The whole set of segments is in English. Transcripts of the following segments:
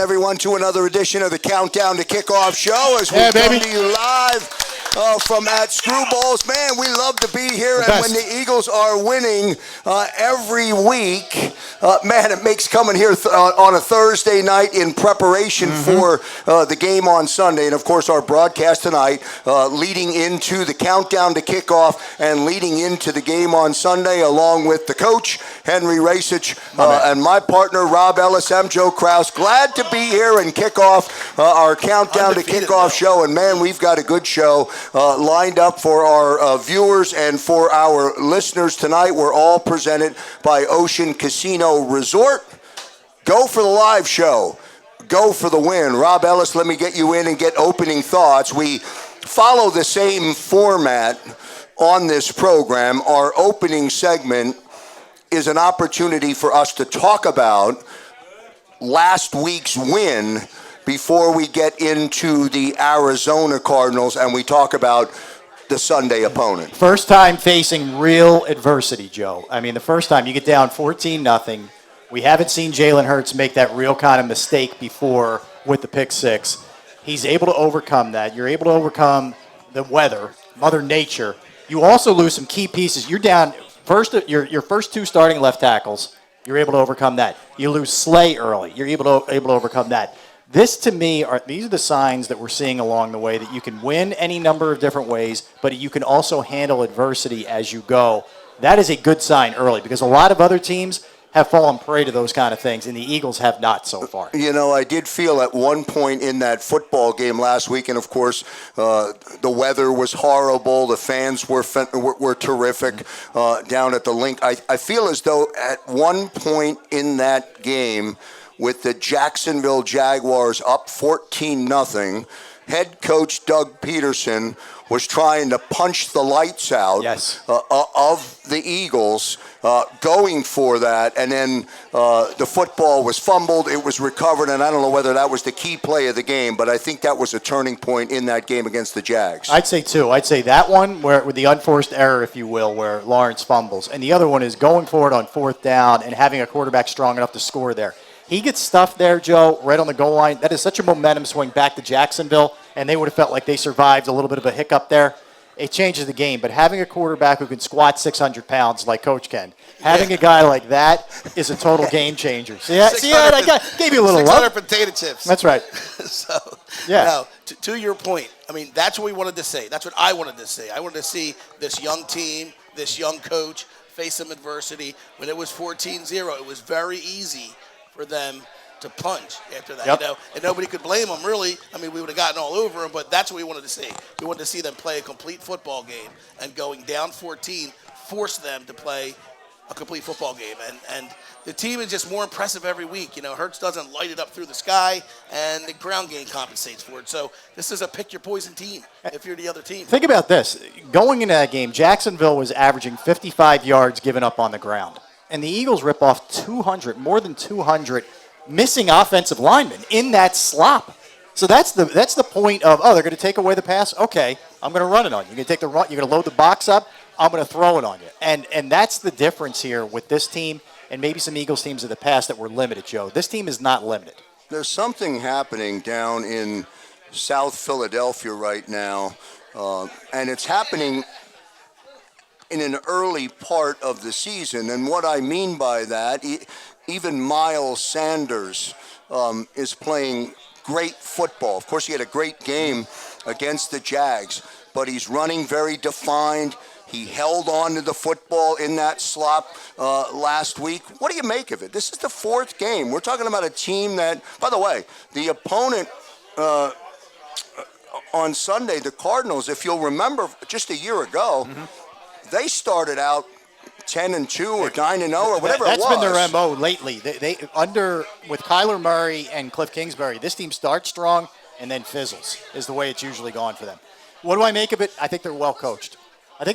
everyone, to another edition of the Countdown to Kickoff show as we come to you live from at Screwballs. Man, we love to be here, and when the Eagles are winning every week, man, it makes coming here on a Thursday night in preparation for the game on Sunday, and of course our broadcast tonight leading into the Countdown to Kickoff and leading into the game on Sunday, along with the coach, Henry Racich, and my partner, Rob Ellis. I'm Joe Kraus. Glad to be here and kick off our Countdown to Kickoff show. And, man, we've got a good show lined up for our viewers and for our listeners tonight. We're all presented by Ocean Casino Resort. Go for the live show. Go for the win. Rob Ellis, let me get you in and get opening thoughts. We follow the same format on this program. Our opening segment is an opportunity for us to talk about last week's win before we get into the Arizona Cardinals and we talk about the Sunday opponent. First time facing real adversity, Joe. I mean, the first time you get down 14-0. We haven't seen Jalen Hurts make that real kind of mistake before with the pick six. He's able to overcome that. You're able to overcome the weather, Mother Nature. You also lose some key pieces. You're down your first two starting left tackles. You're able to overcome that. You lose Slay early. You're able to overcome that. This, to me, these are the signs that we're seeing along the way that you can win any number of different ways, but you can also handle adversity as you go. That is a good sign early because a lot of other teams have fallen prey to those kind of things, and the Eagles have not so far. You know, I did feel at one point in that football game last week, and of course, the weather was horrible. The fans were terrific down at the link. I feel as though at one point in that game, with the Jacksonville Jaguars up 14-0, head coach Doug Peterson was trying to punch the lights out of the Eagles, going for that, and then the football was fumbled, it was recovered, and I don't know whether that was the key play of the game, but I think that was a turning point in that game against the Jags. I'd say two. I'd say that one, where with the unforced error, if you will, where Lawrence fumbles, and the other one is going for it on fourth down and having a quarterback strong enough to score there. He gets stuffed there, Joe, right on the goal line. That is such a momentum swing back to Jacksonville, and they would have felt like they survived a little bit of a hiccup there. It changes the game, but having a quarterback who can squat 600 pounds like Coach Ken, having a guy like that is a total game changer. See that? I gave you a little love. 600 potato chips. That's right. So, yeah. Now, to your point, I mean, that's what we wanted to say. That's what I wanted to say. I wanted to see this young team, this young coach face some adversity. When it was 14-0, it was very easy for them to punch after that, you know, and nobody could blame them, really. I mean, we would have gotten all over them, but that's what we wanted to see. We wanted to see them play a complete football game, and going down 14 force them to play a complete football game. And the team is just more impressive every week. You know, Hurts doesn't light it up through the sky, and the ground game compensates for it. So this is a pick-your-poison team if you're the other team. Think about this. Going into that game, Jacksonville was averaging 55 yards given up on the ground. And the Eagles rip off 200, more than 200 missing offensive linemen in that slop. So that's the point of, they're going to take away the pass? Okay, I'm going to run it on you. You're going to take the run, you're going to load the box up, I'm going to throw it on you. And that's the difference here with this team and maybe some Eagles teams of the past that were limited, Joe. This team is not limited. There's something happening down in South Philadelphia right now, and it's happening in an early part of the season. And what I mean by that, even Miles Sanders is playing great football. Of course, he had a great game against the Jags, but he's running very defined. He held on to the football in that slop last week. What do you make of it? This is the fourth game. We're talking about a team that, by the way, the opponent on Sunday, the Cardinals, if you'll remember just a year ago, they started out 10-2 or 9-0 or whatever it was. That's been their MO lately. They with Kyler Murray and Cliff Kingsbury, this team starts strong and then fizzles is the way it's usually gone for them. What do I make of it? I think they're well coached. I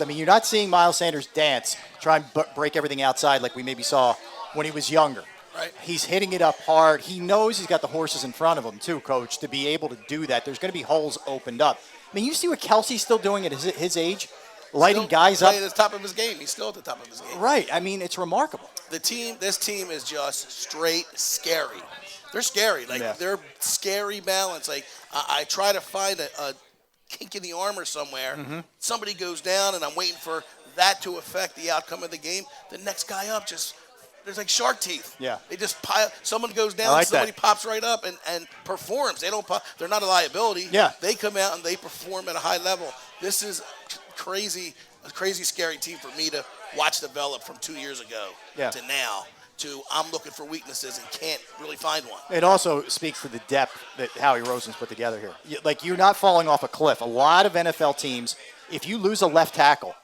mean, you're not seeing Miles Sanders dance, try and break everything outside like we maybe saw when he was younger. Right. He's hitting it up hard. He knows he's got the horses in front of him too, Coach, to be able to do that. There's going to be holes opened up. I mean, you see what Kelsey's still doing at his age? Lighting guys up. At the top of his game. He's still at the top of his game. Right. I mean, it's remarkable. This team is just straight scary. they're scary. Like, Yeah. they're scary balance. Like, I try to find a kink in the armor somewhere. Mm-hmm. Somebody goes down, and I'm waiting for that to affect the outcome of the game. The next guy up there's like shark teeth. Yeah. They just pile. Someone goes down, like somebody that. pops right up and performs. They don't pop. They're not a liability. Yeah. They come out and they perform at a high level. This is a crazy scary team for me to watch develop from 2 years ago to now. I'm looking for weaknesses and can't really find one. It also speaks to the depth that Howie Roseman's put together here. Like, you're not falling off a cliff. A lot of NFL teams, if you lose a left tackle,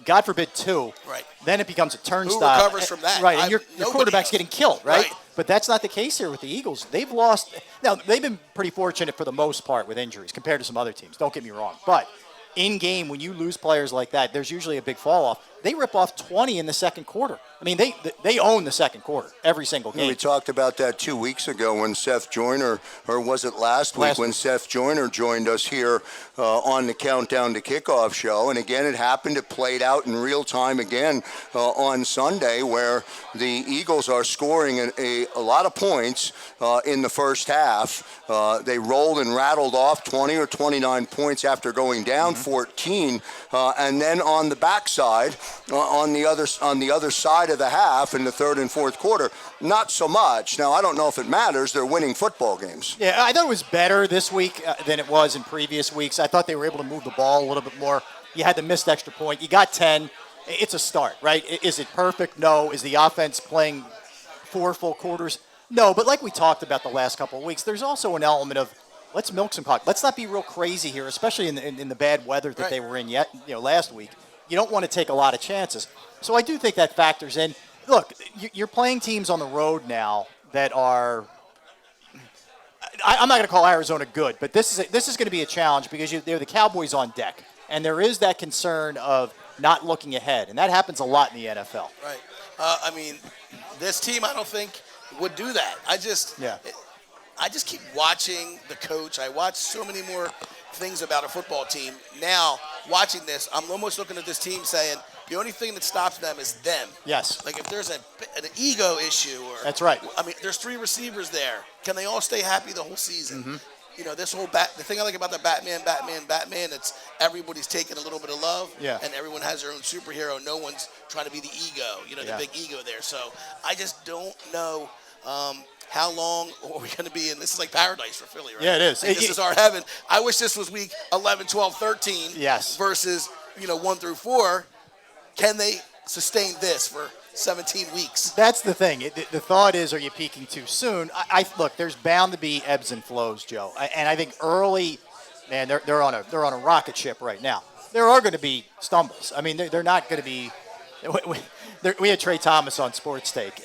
God forbid two, right, then it becomes a turnstile. Who recovers from that? Right, and your quarterback's does. getting killed, right? Right? But that's not the case here with the Eagles. They've lost. Now, they've been pretty fortunate for the most part with injuries compared to some other teams. Don't get me wrong. But in game, when you lose players like that, there's usually a big fall off. They rip off 20 in the second quarter. I mean, they own the second quarter every single game. We talked about that 2 weeks ago when Seth Joyner, or was it last week when Seth Joyner joined us here on the Countdown to Kickoff show. And again, it happened. It played out in real time again on Sunday, where the Eagles are scoring a lot of points in the first half. They rolled and rattled off 20 or 29 points after going down 14. And then on the backside, on the other side of the half in the third and fourth quarter, not so much. Now, I don't know if it matters. They're winning football games. Yeah, I thought it was better this week than it was in previous weeks. I thought they were able to move the ball a little bit more. You had the missed extra point. You got 10. It's a start, right? Is it perfect? No. Is the offense playing 4 full quarters? No. But like we talked about the last couple of weeks, there's also an element of let's milk some clock. Let's not be real crazy here, especially in the bad weather that they were in last week. You don't want to take a lot of chances. So I do think that factors in. Look, you're playing teams on the road now that are I'm not going to call Arizona good, but this is going to be a challenge because they're the Cowboys on deck. And there is that concern of not looking ahead. And that happens a lot in the NFL. Right. I mean, this team I don't think would do that. I just keep watching the coach. I watch so many more things about a football team. Now, watching this, I'm almost looking at this team saying, the only thing that stops them is them. Yes. Like if there's an ego issue, or that's right. I mean, there's 3 receivers there. Can they all stay happy the whole season? Mm-hmm. You know, this whole the thing I like about the Batman, it's everybody's taking a little bit of love, and everyone has their own superhero. No one's trying to be the ego, the big ego there. So I just don't know how long are we going to be in? This is like paradise for Philly, right? Yeah, it is. This is our heaven. I wish this was week 11, 12, 13 versus, 1 through 4. Can they sustain this for 17 weeks? That's the thing. The thought is, are you peaking too soon? Look, there's bound to be ebbs and flows, Joe. And I think early, man, they're on a rocket ship right now. There are going to be stumbles. I mean, they're not going to be. We had Trey Thomas on Sports Take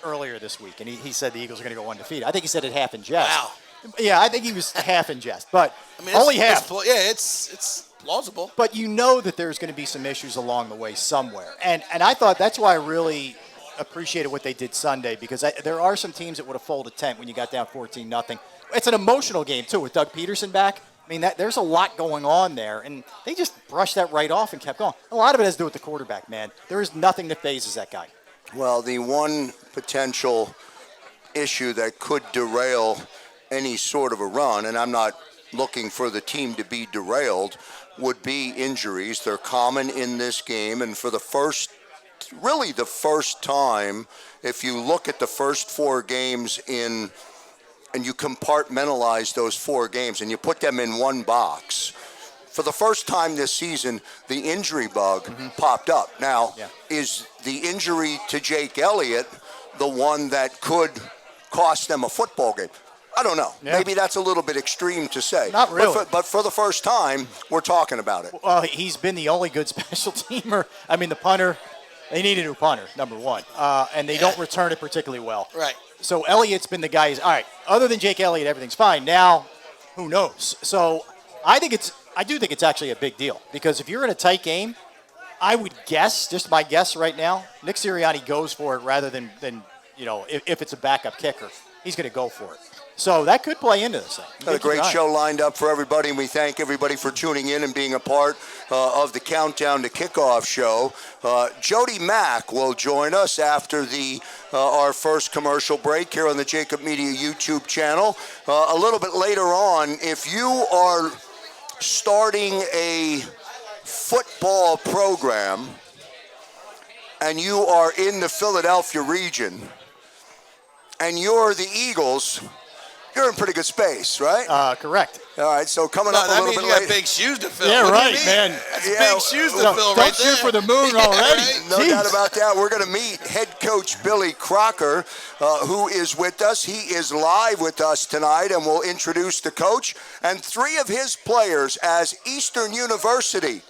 earlier this week, and he said the Eagles are going to go undefeated. I think he said it half in jest. Wow. Yeah, I think he was half in jest, but I mean, only half. It's plausible. But you know that there's going to be some issues along the way somewhere. And I thought that's why I really appreciated what they did Sunday, because there are some teams that would have folded tent when you got down 14-0. It's an emotional game, too, with Doug Peterson back. I mean, there's a lot going on there, and they just brushed that right off and kept going. A lot of it has to do with the quarterback, man. There is nothing that phases that guy. Well, the one potential issue that could derail any sort of a run, and I'm not looking for the team to be derailed, would be injuries. They're common in this game, and for the first time, if you look at the first 4 games and you compartmentalize those 4 games and you put them in one box, for the first time this season, the injury bug popped up. Now, is the injury to Jake Elliott the one that could cost them a football game? I don't know. Yeah. Maybe that's a little bit extreme to say. Not really. But for the first time, we're talking about it. Well, he's been the only good special teamer. I mean, the punter, they need a new punter, number one. And they don't return it particularly well. Right. So Elliott's been the guy who's, all right, other than Jake Elliott, everything's fine. Now, who knows? So I do think it's actually a big deal, because if you're in a tight game, I would guess, just my guess right now, Nick Sirianni goes for it rather than if it's a backup kicker, he's going to go for it. So that could play into this thing. Got a great show lined up for everybody, and we thank everybody for tuning in and being a part of the Countdown to Kickoff show. Jody Mack will join us after our first commercial break here on the JAKIB Media YouTube channel. A little bit later on, if you are starting a football program and you are in the Philadelphia region and you're the Eagles, you're in pretty good space, right? Correct. All right, so coming up a little bit later. That means you got big shoes to fill. Yeah, What right, do you mean? man. That's big shoes to fill right there. Don't shoot for the moon already. Right? No doubt about that. We're going to meet head coach Billy Crocker, who is with us. He is live with us tonight, and we'll introduce the coach and 3 of his players as Eastern University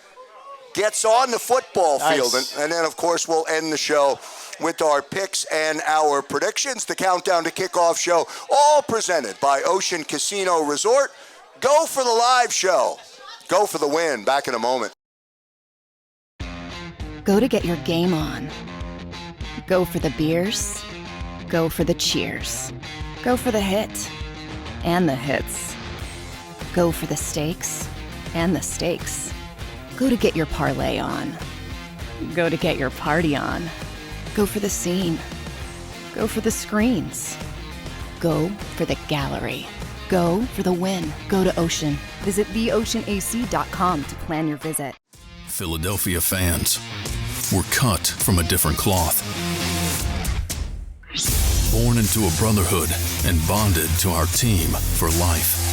gets on the football field. And then, of course, we'll end the show with our picks and our predictions. The Countdown to Kickoff show, all presented by Ocean Casino Resort. Go for the live show. Go for the win. Back in a moment. Go to get your game on. Go for the beers. Go for the cheers. Go for the hit and the hits. Go for the stakes and the stakes. Go to get your parlay on. Go to get your party on. Go for the scene. Go for the screens. Go for the gallery. Go for the win. Go to Ocean. Visit theoceanac.com to plan your visit. Philadelphia fans, we're cut from a different cloth. Born into a brotherhood and bonded to our team for life.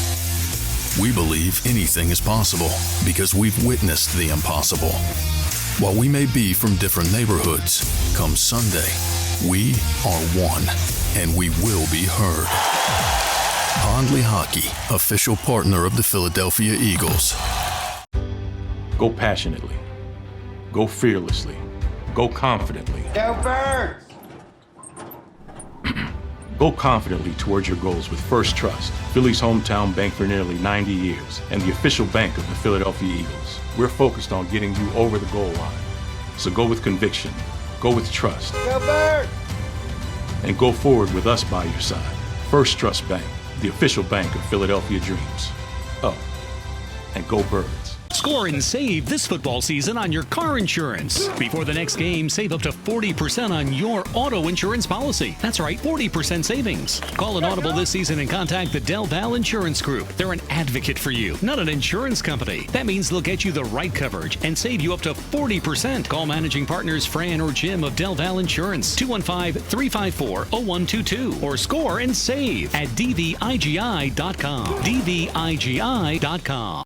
We believe anything is possible because we've witnessed the impossible. While we may be from different neighborhoods, come Sunday, we are one, and we will be heard. Pondley Hockey, official partner of the Philadelphia Eagles. Go passionately. Go fearlessly. Go confidently. Go Birds! Go confidently towards your goals with First Trust, Philly's hometown bank for nearly 90 years, and the official bank of the Philadelphia Eagles. We're focused on getting you over the goal line. So go with conviction, go with trust, Go Birds! and go forward with us by your side. First Trust Bank, the official bank of Philadelphia Dreams. Oh, and go Birds. Score and save this football season on your car insurance. Before the next game, save up to 40% on your auto insurance policy. That's right, 40% savings. Call an Audible this season and contact the Del Val Insurance Group. They're an advocate for you, not an insurance company. That means they'll get you the right coverage and save you up to 40%. Call managing partners Fran or Jim of Del Val Insurance, 215-354-0122, or score and save at dvigi.com. dvigi.com.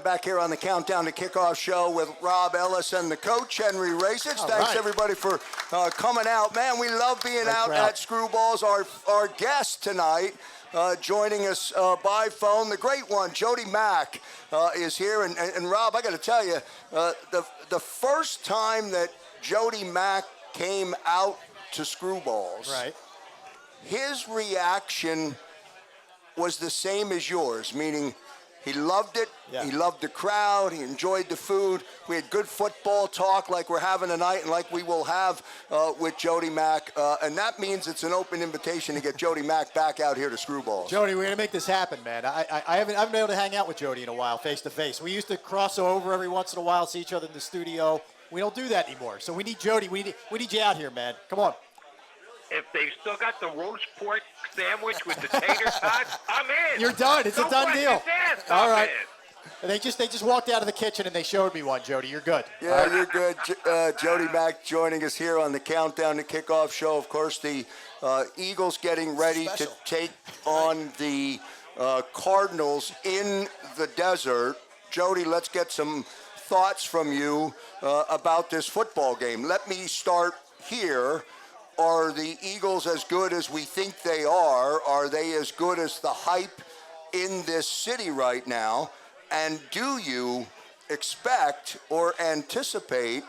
Back here on the Countdown to Kickoff show with Rob Ellis and the coach, Henry Racich. Thanks, everybody, for coming out. Man, we love being out at Screwballs. Our guest tonight, joining us by phone, the great one, Jody Mack, is here. And Rob, I got to tell you, the first time that Jody Mack came out to Screwballs, his reaction was the same as yours, meaning he loved it. Yeah. He loved the crowd. He enjoyed the food. We had good football talk like we're having tonight and like we will have with Jody Mack. And that means it's an open invitation to get Jody Mack back out here to Screwballs. Jody, we're going to make this happen, man. I haven't been able to hang out with Jody in a while, face to face. We used to cross over every once in a while, see each other in the studio. We don't do that anymore. So we need Jody. We need you out here, man. Come on. If they've still got the roast pork sandwich with the tater tots, I'm in. You're done. It's no a done deal. Asked, All I'm right. in. And they just walked out of the kitchen and they showed me one, Jody. You're good. Yeah, you're good. Jody Mack joining us here on the Countdown to Kickoff show. Of course, the Eagles getting ready to take on the Cardinals in the desert. Jody, let's get some thoughts from you about this football game. Let me start here. Are the Eagles as good as we think they are? Are they as good as the hype in this city right now? And do you expect or anticipate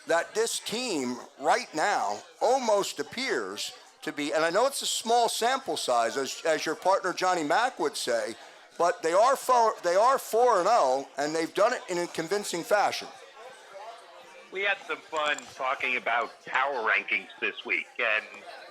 that this team right now almost appears to be, and I know it's a small sample size, as your partner Johnny Mack would say, but they are 4-0, and they've done it in a convincing fashion. We had some fun talking about power rankings this week, and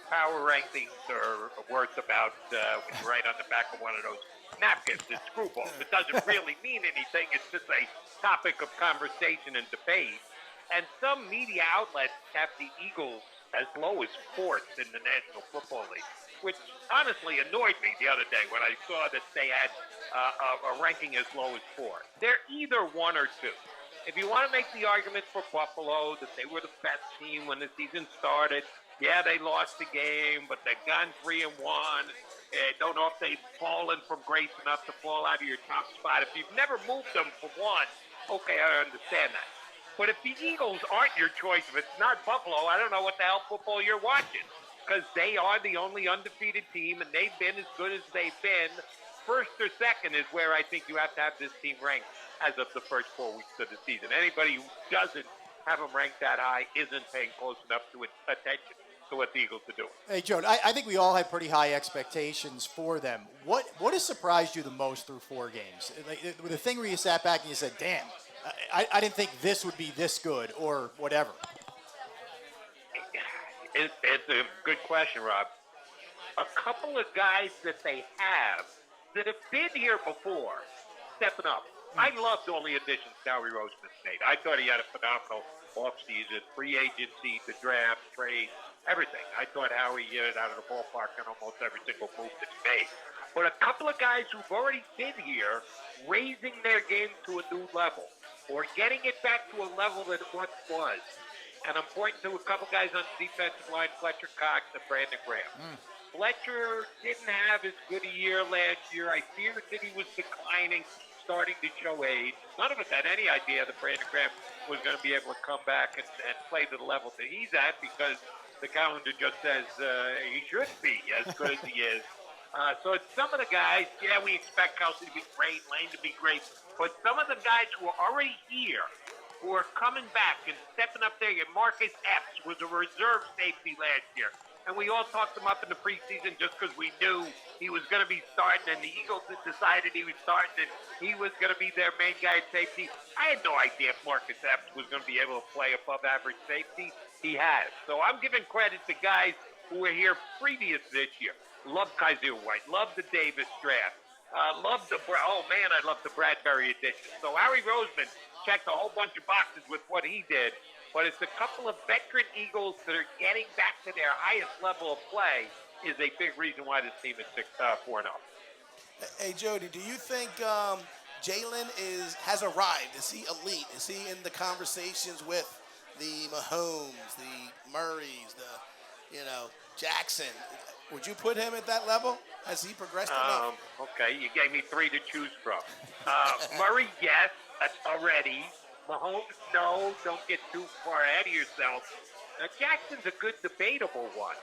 power rankings are worth about, when you write on the back of one of those napkins, it's screwballs. It doesn't really mean anything. It's just a topic of conversation and debate. And some media outlets have the Eagles as low as fourth in the National Football League, which honestly annoyed me the other day when I saw that they had a ranking as low as four. They're either one or two. If you want to make the argument for Buffalo that they were the best team when the season started, yeah, they lost the game, but they've gone 3-1. Don't know if they've fallen from grace enough to fall out of your top spot. If you've never moved them for one, okay, I understand that. But if the Eagles aren't your choice, if it's not Buffalo, I don't know what the hell football you're watching, because they are the only undefeated team, and they've been as good as they've been. First or second is where I think you have to have this team ranked as of the first 4 weeks of the season. Anybody who doesn't have them ranked that high isn't paying close enough to attention to what the Eagles are doing. Hey, Joe, I think we all had pretty high expectations for them. What has surprised you the most through 4 games? Like, the thing where you sat back and you said, damn, I didn't think this would be this good or whatever. It's a good question, Rob. A couple of guys that they have that have been here before stepping up. I loved all the additions Howie Roseman made. I thought he had a phenomenal offseason, free agency, the draft, trade, everything. I thought Howie hit it out of the ballpark on almost every single move that he made. But a couple of guys who've already been here, raising their game to a new level, or getting it back to a level that it once was. And I'm pointing to a couple guys on the defensive line, Fletcher Cox and Brandon Graham. Fletcher didn't have as good a year last year. I feared that he was declining, starting to show age. None of us had any idea that Brandon Graham was going to be able to come back and play to the level that he's at, because the calendar just says he should be as good as he is. So it's some of the guys, yeah, we expect Kelsey to be great, Lane to be great, but some of the guys who are already here, who are coming back and stepping up there. Marcus Epps was a reserve safety last year, and we all talked him up in the preseason just because we knew he was going to be starting, and the Eagles had decided he was starting, and he was going to be their main guy at safety. I had no idea if Marcus Epps was going to be able to play above average safety. He has. So I'm giving credit to guys who were here previous this year. Love Kaiser White. Love the Davis draft. I love the Bradbury addition. So Howie Roseman checked a whole bunch of boxes with what he did, but it's a couple of veteran Eagles that are getting back to their highest level of play is a big reason why this team is 4-0. Hey, Jody, do you think Jalen has arrived? Is he elite? Is he in the conversations with the Mahomes, the Murrays, Jackson? Would you put him at that level? Has he progressed enough? Okay, you gave me 3 to choose from. Murray, yes, already. Mahomes, no, don't get too far ahead of yourself. Jackson's a good debatable one,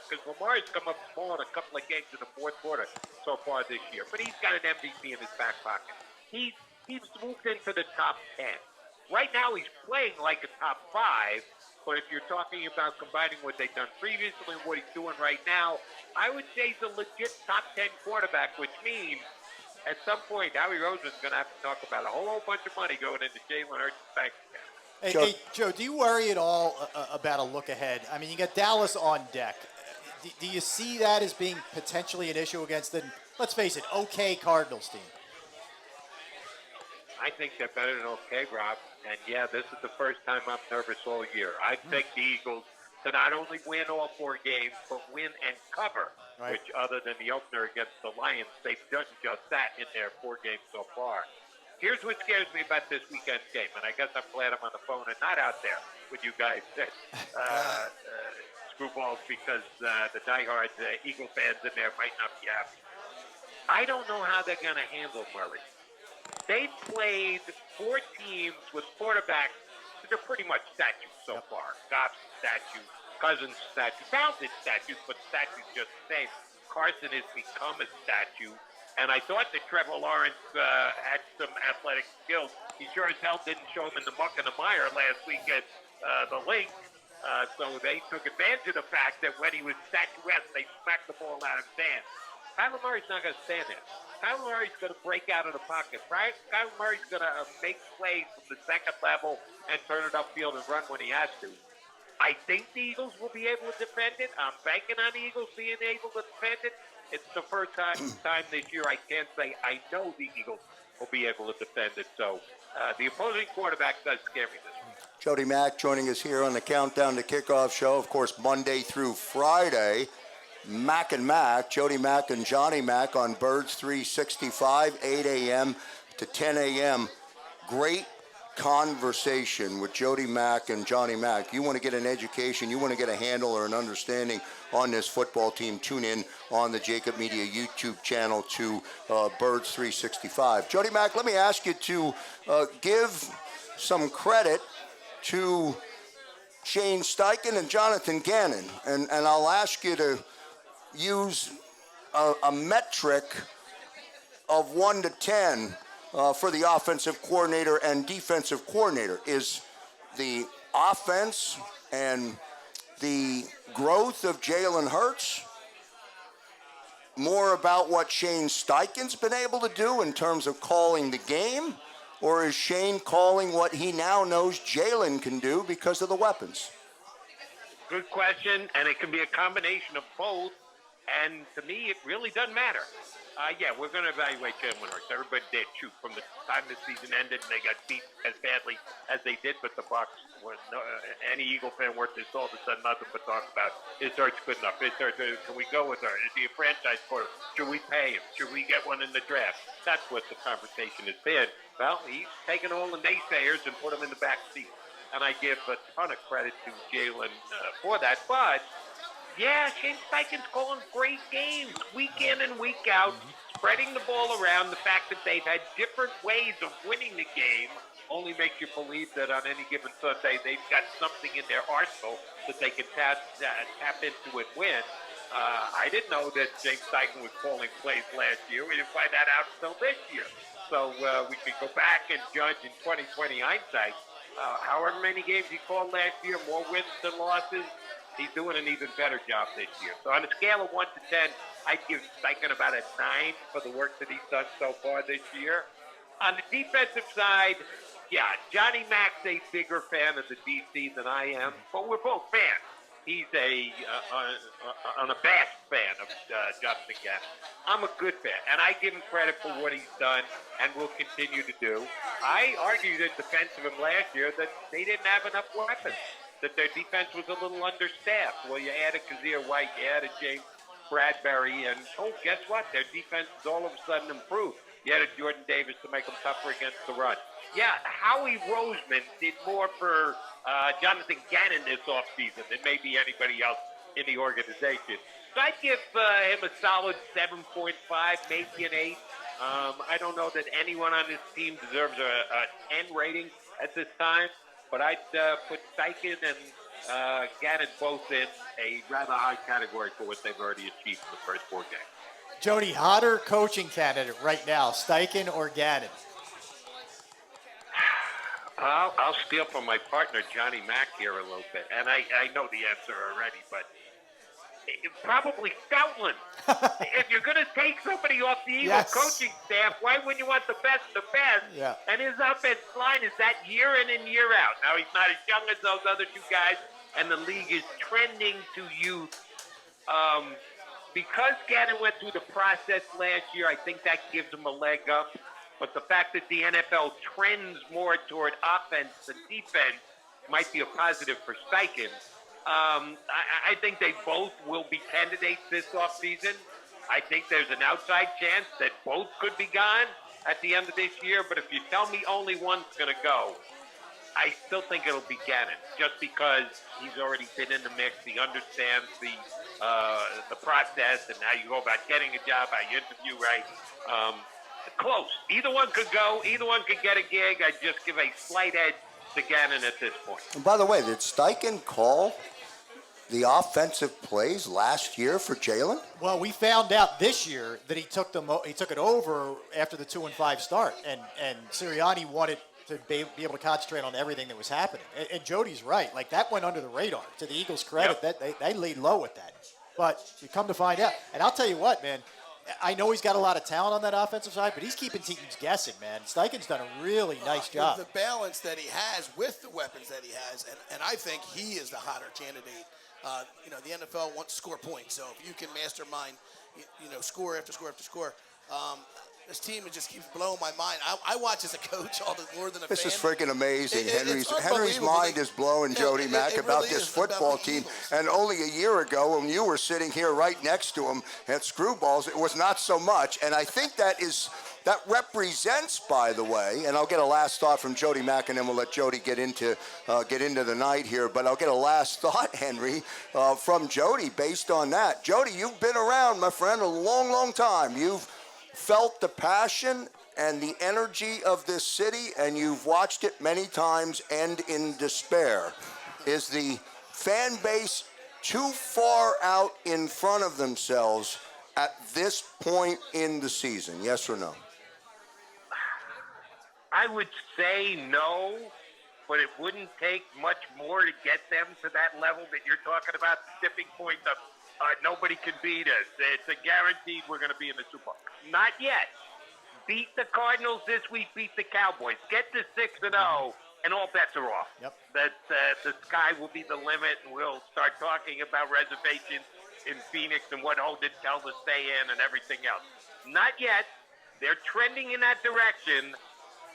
because Lamar's come up small in a couple of games in the fourth quarter so far this year. But he's got an MVP in his back pocket. He's moved into the top 10. Right now he's playing like a top 5, but if you're talking about combining what they've done previously and what he's doing right now, I would say he's a legit top 10 quarterback, which means at some point Howie Roseman's going to have to talk about a whole bunch of money going into Jalen Hurts' bank account. Hey, Joe, do you worry at all about a look ahead? I mean, you got Dallas on deck. Do you see that as being potentially an issue against the, let's face it, okay Cardinals team? I think they're better than okay, Rob. And, yeah, this is the first time I'm nervous all year. I think the Eagles to not only win all 4 games, but win and cover, Right. which other than the opener against the Lions, they've done just that in their 4 games so far. Here's what scares me about this weekend's game, and I guess I'm glad I'm on the phone and not out there with you guys, screwballs, because the diehard Eagle fans in there might not be happy. I don't know how they're going to handle Murray. They've played 4 teams with quarterbacks that are pretty much statues so far. Goff's statue, Cousins' statue, talented statues, but statues just the same. Carson has become a statue. And I thought that Trevor Lawrence had some athletic skills. He sure as hell didn't show him in the muck and the mire last week at the Link. So they took advantage of the fact that when he was statuesque, they smacked the ball out of his hand. Kyler Murray's not going to stand there. Kyler Murray's going to break out of the pocket. Right? Kyler Murray's going to make plays from the second level and turn it upfield and run when he has to. I think the Eagles will be able to defend it. I'm banking on the Eagles being able to defend it. It's the first time this year I can't say I know the Eagles will be able to defend it. So the opposing quarterback does scare me this week. Jody Mack joining us here on the Countdown to Kickoff show. Of course, Monday through Friday, Mack and Mack, Jody Mack and Johnny Mack on Birds 365, 8 a.m. to 10 a.m. Great conversation with Jody Mack and Johnny Mack. You want to get an education, you want to get a handle or an understanding on this football team, tune in on the JAKIB Media YouTube channel to Birds 365. Jody Mack, let me ask you to give some credit to Shane Steichen and Jonathan Gannon, and I'll ask you to use a metric of 1 to 10 for the offensive coordinator and defensive coordinator. Is the offense and the growth of Jalen Hurts more about what Shane Steichen's been able to do in terms of calling the game, or is Shane calling what he now knows Jalen can do because of the weapons? Good question, and it can be a combination of both. And to me, it really doesn't matter. Yeah, we're going to evaluate Jalen Hurts. Everybody did shoot from the time the season ended, and they got beat as badly as they did. But the Bucs, when any Eagle fan worth their salt has done nothing but talk about, is Hurts good enough? Is Hurts, can we go with her? Is he a franchise quarterback? Should we pay him? Should we get one in the draft? That's what the conversation has been. Well, he's taken all the naysayers and put them in the back seat. And I give a ton of credit to Jalen for that. But yeah, Shane Steichen's calling great games week in and week out, spreading the ball around. The fact that they've had different ways of winning the game only makes you believe that on any given Sunday they've got something in their arsenal that they can tap into and win. I didn't know that James Steichen was calling plays last year. We didn't find that out until this year. So we can go back and judge in 2020 hindsight. However many games he called last year, more wins than losses, he's doing an even better job this year. So on a scale of 1 to 10, I'd give Steichen about a 9 for the work that he's done so far this year. On the defensive side, yeah, Johnny Mack's a bigger fan of the DC than I am, but we're both fans. He's an unabashed fan of Jonathan Gannon. I'm a good fan, and I give him credit for what he's done and will continue to do. I argued in defense of him last year that they didn't have enough weapons, that their defense was a little understaffed. Well, you added Kazir White, you added James Bradbury, and guess what? Their defense has all of a sudden improved. You added Jordan Davis to make them tougher against the run. Yeah, Howie Roseman did more for Jonathan Gannon this offseason than maybe anybody else in the organization. So I'd give him a solid 7.5, maybe an 8. I don't know that anyone on this team deserves a 10 rating at this time, but I'd put Steichen and Gannon both in a rather high category for what they've already achieved in the first 4 games. Jody, hotter coaching candidate right now, Steichen or Gannon? I'll steal from my partner, Johnny Mack, here a little bit. And I know the answer already, but probably Stoutland. If you're going to take somebody off the Eagles coaching staff, why wouldn't you want the best of the best? Yeah. And his offensive line is that year in and year out. Now, he's not as young as those other 2 guys, and the league is trending to youth. Because Gannon went through the process last year, I think that gives him a leg up. But the fact that the NFL trends more toward offense than defense might be a positive for Steichen. I think they both will be candidates this offseason. I think there's an outside chance that both could be gone at the end of this year. But if you tell me only one's going to go, I still think it'll be Gannon, just because he's already been in the mix. He understands the process and how you go about getting a job, how you interview right. Close. Either one could go. Either one could get a gig. I'd just give a slight edge to Gannon at this point. And by the way, did Steichen call the offensive plays last year for Jalen? Well, we found out this year that he took it over after the 2-5 start, and Sirianni wanted to be able to concentrate on everything that was happening. And Jody's right. Like, that went under the radar. To the Eagles' credit, Yep. that they laid low with that. But you come to find out. And I'll tell you what, man, I know he's got a lot of talent on that offensive side, but he's keeping teams guessing, man. Steichen's done a really nice job. The balance that he has with the weapons that he has, and I think he is the hotter candidate. The NFL wants to score points, so if you can mastermind, score after score after score, this team just keeps blowing my mind. I watch as a coach more than a This fan. is freaking amazing. It's Henry's mind is blowing Jody Mack about this football team. And only a year ago, when you were sitting here right next to him at Screwballs, it was not so much. And I think that represents, by the way, and I'll get a last thought from Jody Mack, and then we'll let Jody get into the night here. But I'll get a last thought, Henry, from Jody based on that. Jody, you've been around, my friend, a long, long time. You've felt the passion and the energy of this city, and you've watched it many times end in despair. Is the fan base too far out in front of themselves at this point in the season? Yes or no? I would say no, but it wouldn't take much more to get them to that level that you're talking about, the tipping point of nobody can beat us. It's a guaranteed we're going to be in the Super Bowl. Not yet. Beat the Cardinals this week, beat the Cowboys. Get to 6-0, and all bets are off. Yep. The sky will be the limit, and we'll start talking about reservations in Phoenix and what hotel to stay in and everything else. Not yet. They're trending in that direction.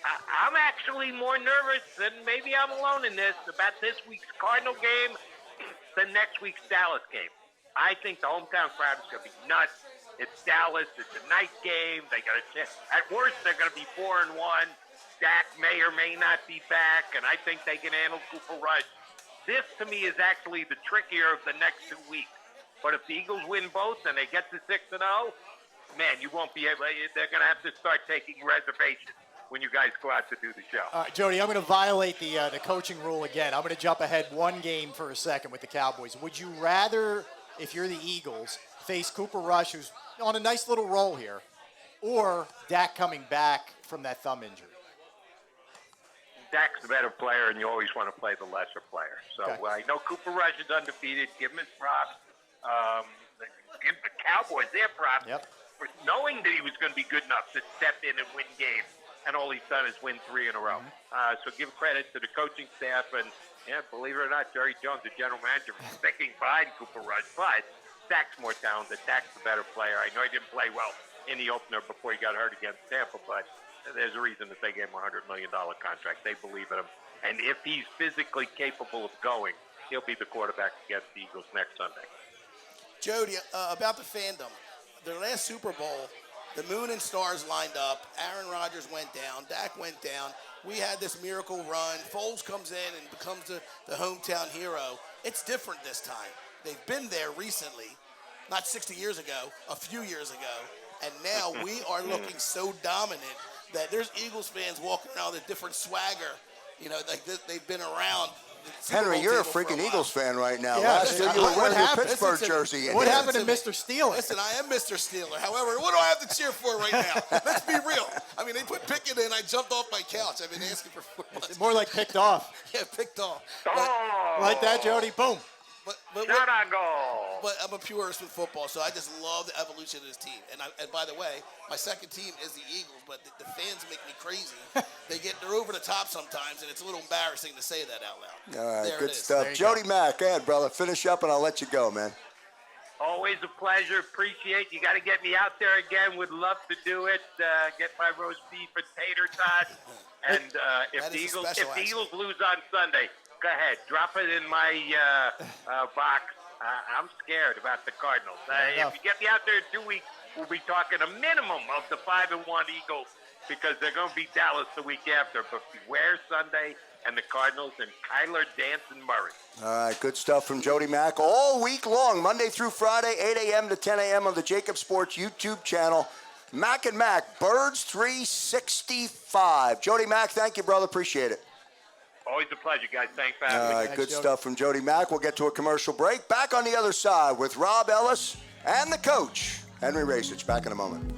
I'm actually more nervous, and maybe I'm alone in this, about this week's Cardinal game than next week's Dallas game. I think the hometown crowd is going to be nuts. It's Dallas. It's a night game. They got a chance. At worst, they're going to be 4-1. Dak may or may not be back, and I think they can handle Cooper Rush. This, to me, is actually the trickier of the next 2 weeks. But if the Eagles win both and they get to 6-0, man, you won't be able. They're going to have to start taking reservations when you guys go out to do the show. All right, Jody, I'm going to violate the coaching rule again. I'm going to jump ahead one game for a second with the Cowboys. Would you rather, if you're the Eagles, face Cooper Rush, who's on a nice little roll here, or Dak coming back from that thumb injury? Dak's the better player, and you always want to play the lesser player. So I know Cooper Rush is undefeated. Give him his props. Give the Cowboys their props for knowing that he was going to be good enough to step in and win games. And all he's done is win 3 in a row. So give credit to the coaching staff. And, believe it or not, Jerry Jones, the general manager, was sticking behind Cooper Rush. But Dak's more talented. Dak's the better player. I know he didn't play well in the opener before he got hurt against Tampa, but there's a reason that they gave him a $100 million contract. They believe in him. And if he's physically capable of going, he'll be the quarterback against the Eagles next Sunday. Jody, about the fandom. Their last Super Bowl, the moon and stars lined up. Aaron Rodgers went down. Dak went down. We had this miracle run. Foles comes in and becomes the hometown hero. It's different this time. They've been there recently, not 60 years ago, a few years ago. And now we are looking so dominant that there's Eagles fans walking around with a different swagger. Like they've been around. Henry, you're a freaking Eagles fan right now. Yeah, Last year you were wearing your Pittsburgh jersey. What happened to Mr. Steeler? Listen, I am Mr. Steeler. However, what do I have to cheer for right now? Let's be real. I mean, they put Pickett in. I jumped off my couch. I've been asking for 4 months. It's more like picked off. Yeah, picked off. Like that, Jody? Boom. Shot on goal. But I'm a purist with football, so I just love the evolution of this team. And by the way, my second team is the Eagles, but the fans make me crazy. They're over the top sometimes, and it's a little embarrassing to say that out loud. All right, there good stuff. Jody Mack, go ahead, brother. Finish up, and I'll let you go, man. Always a pleasure. Appreciate you. Got to get me out there again. Would love to do it. Get my roast beef and tater tots. And if the Eagles lose on Sunday, go ahead. Drop it in my box. I'm scared about the Cardinals. If you get me out there in 2 weeks, we'll be talking a minimum of the 5-1 Eagles because they're going to beat Dallas the week after. But beware Sunday and the Cardinals and Kyler Danson Murray. All right, good stuff from Jody Mack all week long, Monday through Friday, 8 a.m. to 10 a.m. on the JAKIB Sports YouTube channel. Mack and Mack, Birds 365. Jody Mack, thank you, brother. Appreciate it. Always a pleasure, guys. Thanks for having me. All right, good stuff from Jody Mack. We'll get to a commercial break. Back on the other side with Rob Ellis and the coach, Henry Racich. Back in a moment.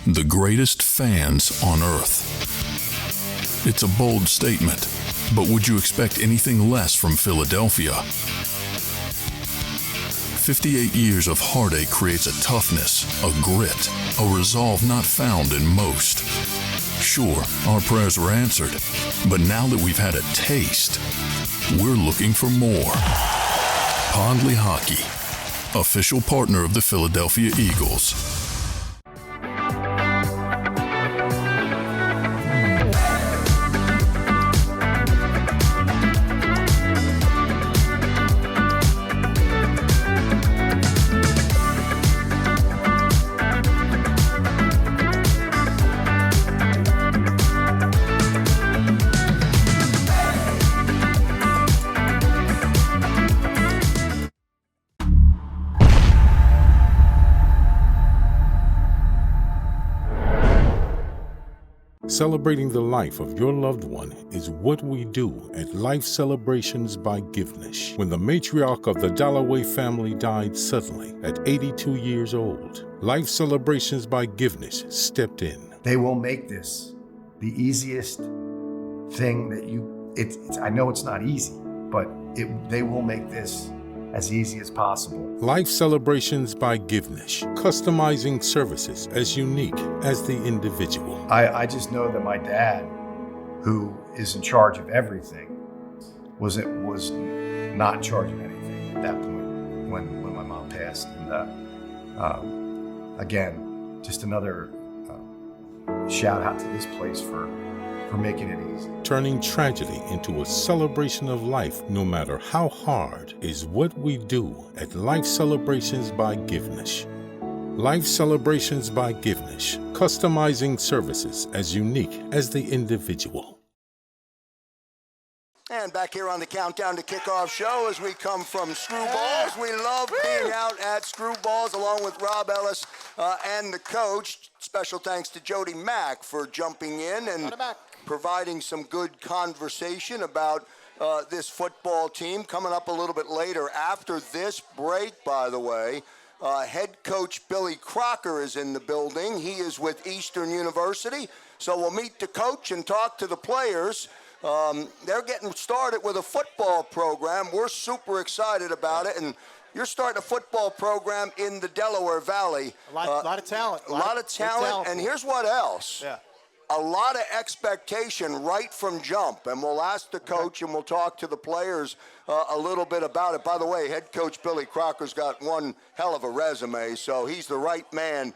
The greatest fans on earth. It's a bold statement, but would you expect anything less from Philadelphia? 58 years of heartache creates a toughness, a grit, a resolve not found in most. Sure, our prayers were answered, but now that we've had a taste, we're looking for more. Pondley Hockey, official partner of the Philadelphia Eagles. Celebrating the life of your loved one is what we do at Life Celebrations by Givnish. When the matriarch of the Dalloway family died suddenly at 82 years old, Life Celebrations by Givnish stepped in. They will make this the easiest thing that I know it's not easy, but they will make this as easy as possible. Life Celebrations by Givnish, customizing services as unique as the individual. I just know that my dad, who is in charge of everything, was not in charge of anything at that point when my mom passed. And again, just another shout out to this place for making it easy. Turning tragedy into a celebration of life, no matter how hard, is what we do at Life Celebrations by Givnish. Life Celebrations by Givnish, customizing services as unique as the individual. And back here on the Countdown to Kickoff show as we come from Screwballs. We love being out at Screwballs along with Rob Ellis and the coach. Special thanks to Jody Mack for jumping in and providing some good conversation about this football team. Coming up a little bit later after this break, by the way, head coach Billy Crocker is in the building. He is with Eastern University. So we'll meet the coach and talk to the players. They're getting started with a football program. We're super excited about it. And you're starting a football program in the Delaware Valley. A lot of talent. A lot of talent. And here's what else. Yeah. A lot of expectation right from jump. And we'll ask the coach and we'll talk to the players a little bit about it. By the way, head coach Billy Crocker's got one hell of a resume, so he's the right man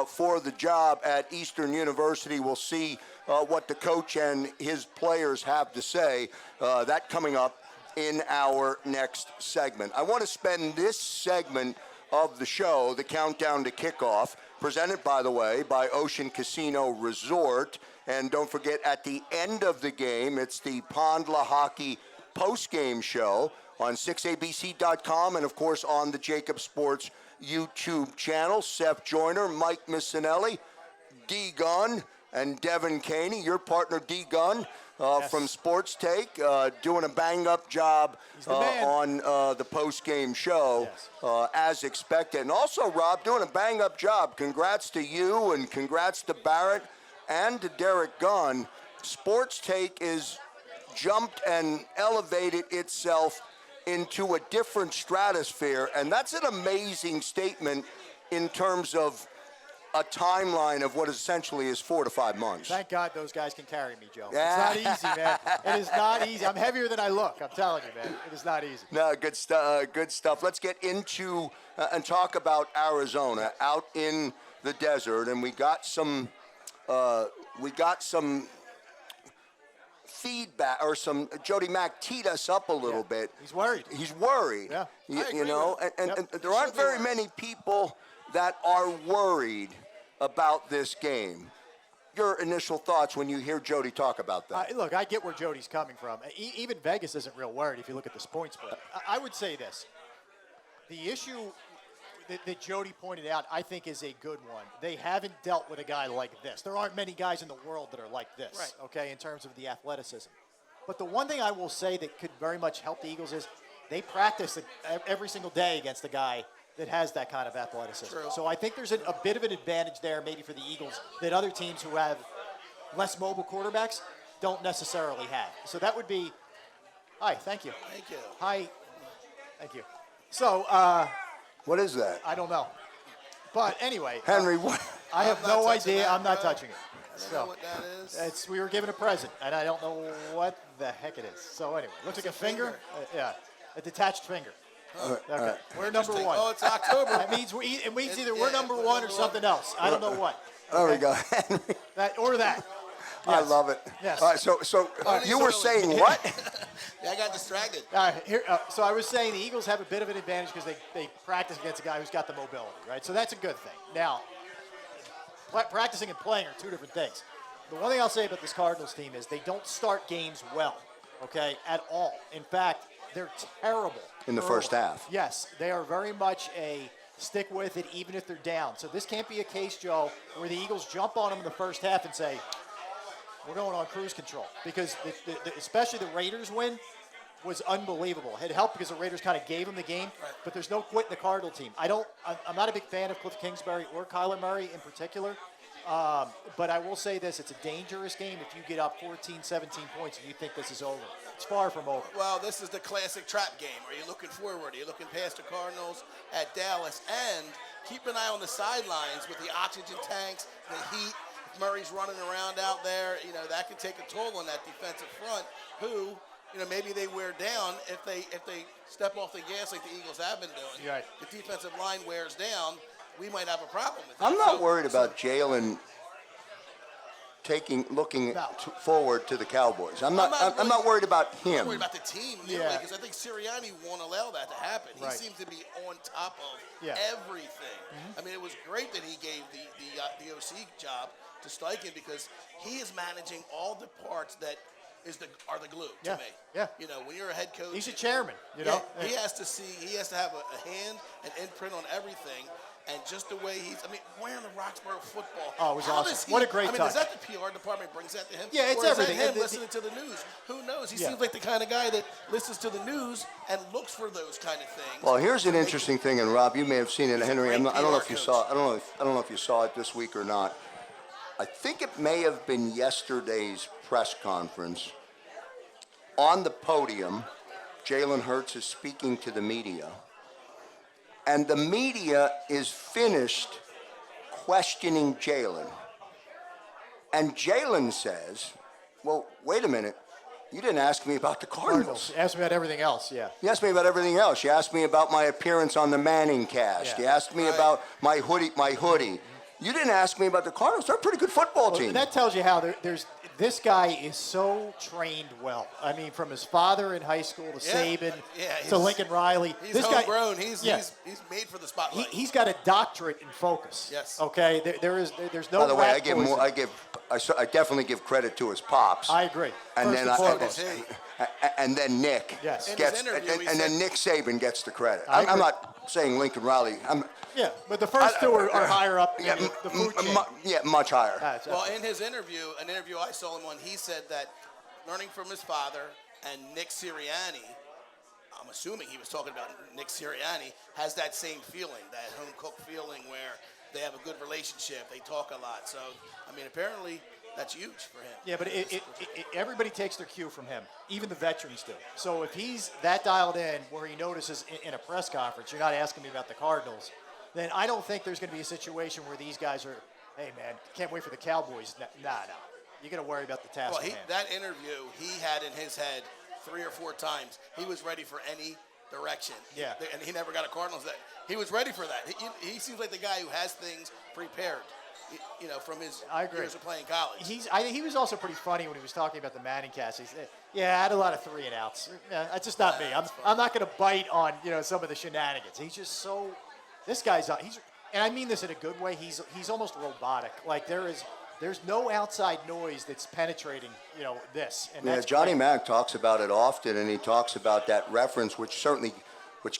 for the job at Eastern University. We'll see what the coach and his players have to say. That coming up in our next segment. I want to spend this segment of the show, the Countdown to Kickoff, presented, by the way, by Ocean Casino Resort. And don't forget, at the end of the game, it's the Pondla Hockey post-game show on 6abc.com and, of course, on the JAKIB Sports YouTube channel. Seth Joyner, Mike Missinelli, D. Gunn, and Devin Caney, your partner D. Gunn from Sports Take, doing a bang-up job on the post-game show, as expected. And also, Rob, doing a bang-up job. Congrats to you, and congrats to Barrett and to Derek Gunn. Sports Take is jumped and elevated itself into a different stratosphere, and that's an amazing statement in terms of a timeline of what essentially is 4 to 5 months. Thank God those guys can carry me, Joe. Yeah. It's not easy, man. It is not easy. I'm heavier than I look. I'm telling you, man. It is not easy. No, good stuff. Good stuff. Let's get into and talk about Arizona out in the desert, and we got some feedback, or some. Jody Mack teed us up a little bit. He's worried. He's worried. Yeah. You know, and there aren't very many people that are worried about this game. Your initial thoughts when you hear Jody talk about that? Look, I get where Jody's coming from. Even Vegas isn't real worried if you look at this point spread. I would say this. The issue that Jody pointed out, I think, is a good one. They haven't dealt with a guy like this. There aren't many guys in the world that are like this, okay, in terms of the athleticism. But the one thing I will say that could very much help the Eagles is they practice every single day against a guy that has that kind of athleticism. True. So I think there's a bit of an advantage there maybe for the Eagles that other teams who have less mobile quarterbacks don't necessarily have. So that would be – hi, thank you. Thank you. Hi, thank you. So what is that? I don't know. But anyway. Henry, what? I have no idea. That, I'm not bro. touching it. I don't know what that is. We were given a present, and I don't know what the heck it is. So anyway, looks like a finger. Yeah, a detached finger. Okay. We're number one. Oh, it's October. That means it means either we're number one or something else. I don't know what. There we go. That or that. I Yes. love it. Yes. All right, so you were saying what? Yeah, I got distracted. All right, here, so I was saying the Eagles have a bit of an advantage because they practice against a guy who's got the mobility, right? So that's a good thing. Now, practicing and playing are two different things. The one thing I'll say about this Cardinals team is they don't start games well, okay, at all. In fact, they're terrible. In the first half. Yes, they are very much a stick with it even if they're down. So this can't be a case, Joe, where the Eagles jump on them in the first half and say, we're going on cruise control. Because especially the Raiders win was unbelievable. It helped because the Raiders kind of gave them the game, but there's no quit in the Cardinal team. I'm not a big fan of Cliff Kingsbury or Kyler Murray in particular. But I will say this, it's a dangerous game if you get up 14, 17 points and you think this is over. It's far from over. Well, this is the classic trap game. Are you looking forward? Are you looking past the Cardinals at Dallas? And keep an eye on the sidelines with the oxygen tanks, the heat. If Murray's running around out there, that can take a toll on that defensive front who, maybe they wear down if they step off the gas like the Eagles have been doing. Right. The defensive line wears down. We might have a problem with that. I'm not worried about Jalen looking forward to the Cowboys. I'm not worried about him. I'm worried about the team, because I think Sirianni won't allow that to happen. He seems to be on top of everything. Mm-hmm. I mean, it was great that he gave the OC job to Steichen because he is managing all the parts that are the glue to me. Yeah. When you're a head coach, he's a chairman. He has to have a hand, an imprint on everything. And just the way wearing the Roxborough football. Oh, it was awesome. What a great touch. Is that the PR department brings that to him? Yeah, it's or is everything. That him listening to the news? Who knows? He seems like the kind of guy that listens to the news and looks for those kind of things. Well, here's an interesting thing, and Rob, you may have seen it, Henry. I don't know if you saw. I don't know if you saw it this week or not. I think it may have been yesterday's press conference. On the podium, Jalen Hurts is speaking to the media. And the media is finished questioning Jalen. And Jalen says, well, wait a minute. You didn't ask me about the Cardinals. You asked me about everything else, yeah. You asked me about everything else. You asked me about my appearance on the Manning cast. Yeah. You asked me about my hoodie. You didn't ask me about the Cardinals. They're a pretty good football team. That tells you how this guy is so trained well. I mean, from his father in high school to Saban to Lincoln Riley. He's this homegrown. He's made for the spotlight. He's got a doctorate in focus. Yes. Okay. There's no. By the way, I I definitely give credit to his pops. I agree. And First then and foremost. and then Nick Yes. gets, In his interview, and then Nick Saban gets the credit. I I'm agree. not saying Lincoln Riley. Yeah, but the first two are higher up in the food chain. Much higher. Well, in his interview, an interview I saw him on, he said that learning from his father and Nick Sirianni, I'm assuming he was talking about Nick Sirianni, has that same feeling, that home-cooked feeling where they have a good relationship, they talk a lot. So, I mean, apparently that's huge for him. Yeah, but everybody takes their cue from him. Even the veterans do. So if he's that dialed in where he notices in a press conference, you're not asking me about the Cardinals, then I don't think there's going to be a situation where these guys are, hey, man, can't wait for the Cowboys. Nah. You're going to worry about the task at hand. That interview he had in his head 3 or 4 times. He was ready for any direction. Yeah. And he never got a Cardinals. He was ready for that. He seems like the guy who has things prepared, from his years of playing college. I think he was also pretty funny when he was talking about the Manning cast. He said, yeah, I had a lot of 3 and outs. Yeah, that's just not me. I'm not going to bite on, some of the shenanigans. He's just so, this guy's, and I mean this in a good way, he's almost robotic. Like there's no outside noise that's penetrating, this. And that's Johnny great. Mack talks about it often, and he talks about that reference, which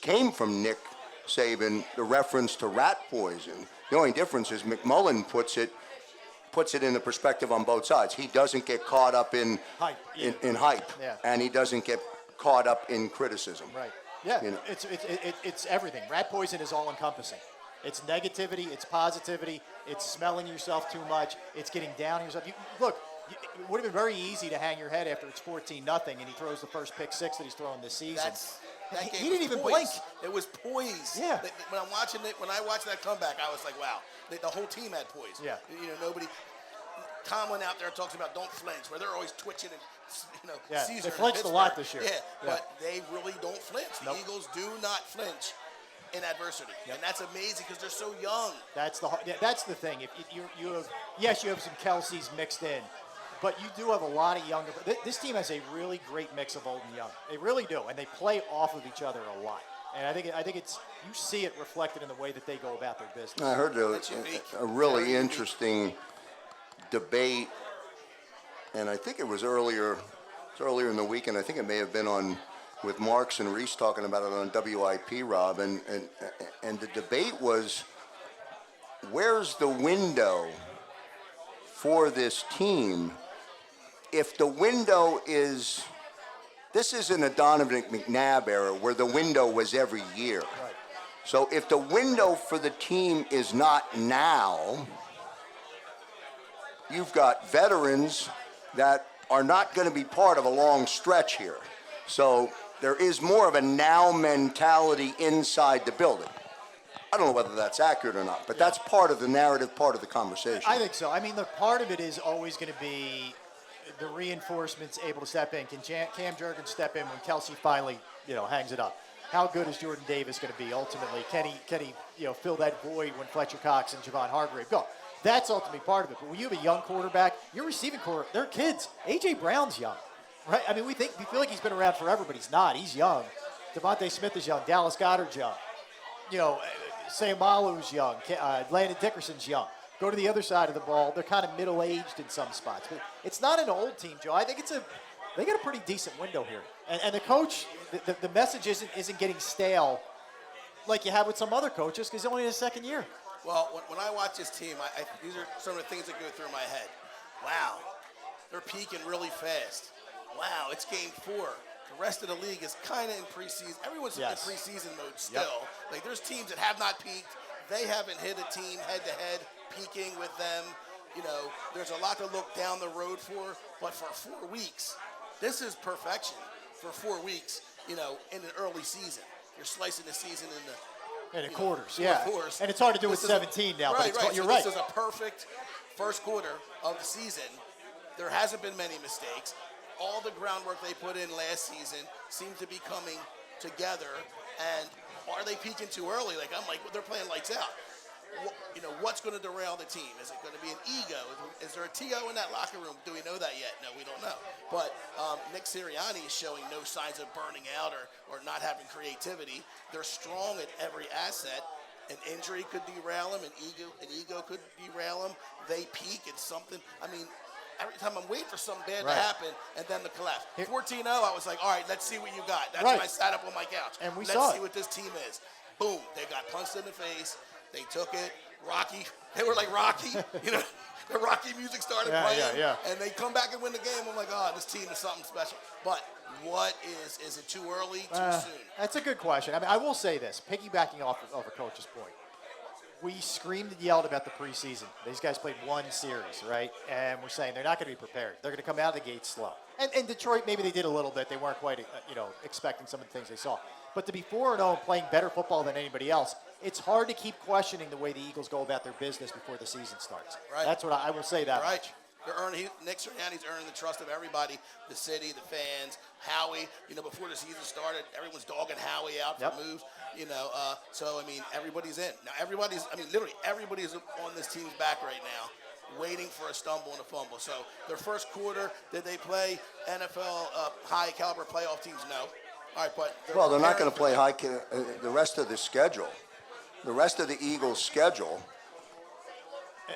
came from Nick Saban, the reference to rat poison. The only difference is McMullen puts it in the perspective on both sides. He doesn't get caught up in hype, Yeah. and he doesn't get caught up in criticism. Right. Yeah. It's everything. Rat poison is all encompassing. It's negativity. It's positivity. It's smelling yourself too much. It's getting down on yourself. It would have been very easy to hang your head after it's 14-0 and he throws the first pick 6 that he's thrown this season. That game he didn't even poised. blink. It was poised. Yeah. When I watched that comeback, I was like, wow. The whole team had poise. Yeah. Nobody. Tomlin out there talks about don't flinch, where they're always twitching and Yeah. Caesar They flinched a lot this year. Yeah, but they really don't flinch. The Eagles do not flinch in adversity, and that's amazing because they're so young. That's the thing. If you have some Kelce's mixed in, but you do have a lot of younger. This team has a really great mix of old and young. They really do, and they play off of each other a lot. And I think it's you see it reflected in the way that they go about their business. I heard a really interesting debate, and I think it was earlier in the weekend. I think it may have been on with Marks and Reese talking about it on WIP, Rob, and the debate was, where's the window for this team? If the window is, this isn't a Donovan McNabb era where the window was every year. Right. So if the window for the team is not now, you've got veterans that are not going to be part of a long stretch here. So there is more of a now mentality inside the building. I don't know whether that's accurate or not, but that's part of the narrative, part of the conversation. I think so. I mean, the part of it is always going to be the reinforcements able to step in. Can Cam Jurgens step in when Kelce finally, hangs it up? How good is Jordan Davis going to be ultimately? Can he fill that void when Fletcher Cox and Javon Hargrave go? That's ultimately part of it. But when you have a young quarterback, your receiving core, they're kids. A.J. Brown's young, right? I mean, we feel like he's been around forever, but he's not. He's young. Devontae Smith is young. Dallas Goedert's young. Sayamalu's young. Landon Dickerson's young. Go to the other side of the ball. They're kind of middle-aged in some spots. But it's not an old team, Joe. I think they got a pretty decent window here. And the coach, the message isn't getting stale like you have with some other coaches because he's only in his second year. Well, when I watch this team, these are some of the things that go through my head. Wow, they're peaking really fast. Wow, it's game 4. The rest of the league is kind of in preseason. Everyone's in preseason mode still. Yep. Like, there's teams that have not peaked. They haven't hit a team head-to-head peaking with them. There's a lot to look down the road for. But for 4 weeks, this is perfection for 4 weeks, in an early season. You're slicing the season in the quarters, quarters. And it's hard to do with 17 now. Right, but you're so right. This is a perfect first quarter of the season. There hasn't been many mistakes. All the groundwork they put in last season seems to be coming together. And are they peaking too early? They're playing lights out. What's going to derail the team? Is it going to be an ego? Is there a TO in that locker room? Do we know that yet? No, we don't know. But Nick Sirianni is showing no signs of burning out or not having creativity. They're strong at every asset. An injury could derail them. An ego could derail them. They peak and something. I mean, every time I'm waiting for something bad to happen, and then the collapse. 14-0, I was like, all right, let's see what you got. That's when I sat up on my couch. And let's see what this team is. Boom, they got punched in the face. They took it. Rocky, they were like Rocky, you know. The Rocky music started playing, and they come back and win the game. I'm like, oh, this team is something special. But what is it too early, too soon? That's a good question. I mean, I will say this, piggybacking off of a coach's point. We screamed and yelled about the preseason. These guys played one series, right? And we're saying they're not going to be prepared. They're going to come out of the gate slow. And Detroit, maybe they did a little bit. They weren't quite, expecting some of the things they saw. But to be 4-0 playing better football than anybody else, it's hard to keep questioning the way the Eagles go about their business before the season starts. Right. That's what I will say that much. Nick Sirianni's earning the trust of everybody, the city, the fans, Howie. You know, before the season started, everyone's dogging Howie out for moves. You know, so, I mean, everybody's in. Now, literally everybody's on this team's back right now, waiting for a stumble and a fumble. So their first quarter, did they play NFL high-caliber playoff teams? No. All right, but they're not going to play the rest of the schedule. The rest of the Eagles' schedule.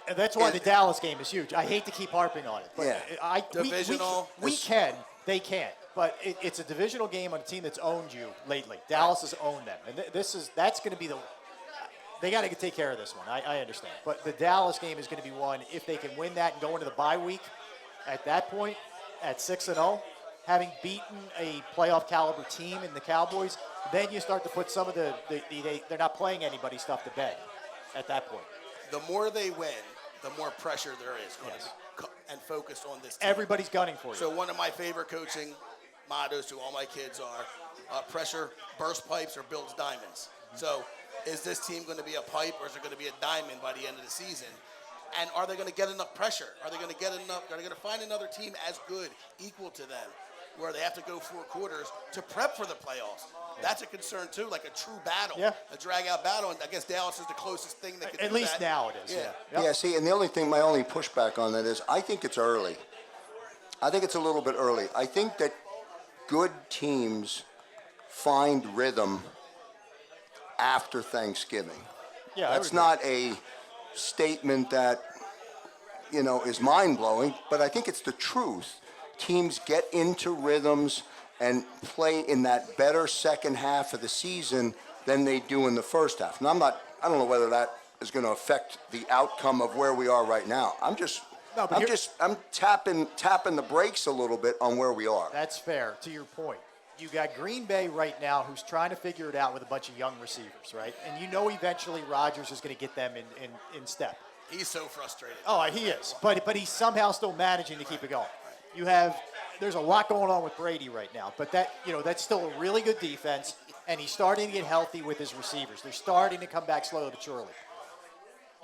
And that's why the Dallas game is huge. I hate to keep harping on it, but divisional. They can't. But it's a divisional game on a team that's owned you lately. Dallas has owned them, and that's going to be they got to take care of this one. I understand, but the Dallas game is going to be one if they can win that and go into the bye week. At that point, at 6-0. Having beaten a playoff caliber team in the Cowboys, then you start to put some of they're not playing anybody stuff to bed at that point. The more they win, the more pressure there is going to be and focused on this team. Everybody's gunning for you. So one of my favorite coaching mottos to all my kids are pressure bursts pipes or builds diamonds. So is this team going to be a pipe or is it going to be a diamond by the end of the season? And are they going to get enough pressure? Are they going to get enough? Are they going to find another team as good, equal to them, where they have to go 4 quarters to prep for the playoffs? That's a concern too, like a true battle, a drag-out battle. And I guess Dallas is the closest thing that could do that. At least now it is. Yeah. See, and my only pushback on that is I think it's early. I think it's a little bit early. I think that good teams find rhythm after Thanksgiving. Yeah, that's not a statement that is mind-blowing, but I think it's the truth. Teams get into rhythms and play in that better second half of the season than they do in the first half. And I don't know whether that is going to affect the outcome of where we are right now. I'm tapping the brakes a little bit on where we are. That's fair. To your point, you got Green Bay right now who's trying to figure it out with a bunch of young receivers, right? And eventually Rodgers is going to get them in step. He's so frustrated. Oh, he is. But he's somehow still managing to keep it going. There's a lot going on with Brady right now, but that's still a really good defense, and he's starting to get healthy with his receivers. They're starting to come back slowly but surely.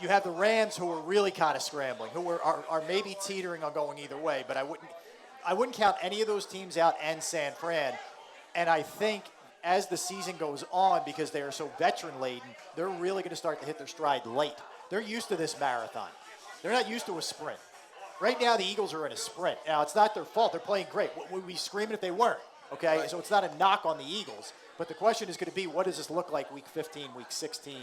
You have the Rams who are really kind of scrambling, who are maybe teetering on going either way, but I wouldn't count any of those teams out and San Fran. And I think as the season goes on, because they are so veteran-laden, they're really going to start to hit their stride late. They're used to this marathon. They're not used to a sprint. Right now, the Eagles are in a sprint. Now, it's not their fault. They're playing great. We'd be screaming if they weren't, okay? Right. So it's not a knock on the Eagles. But the question is going to be, what does this look like week 15, week 16,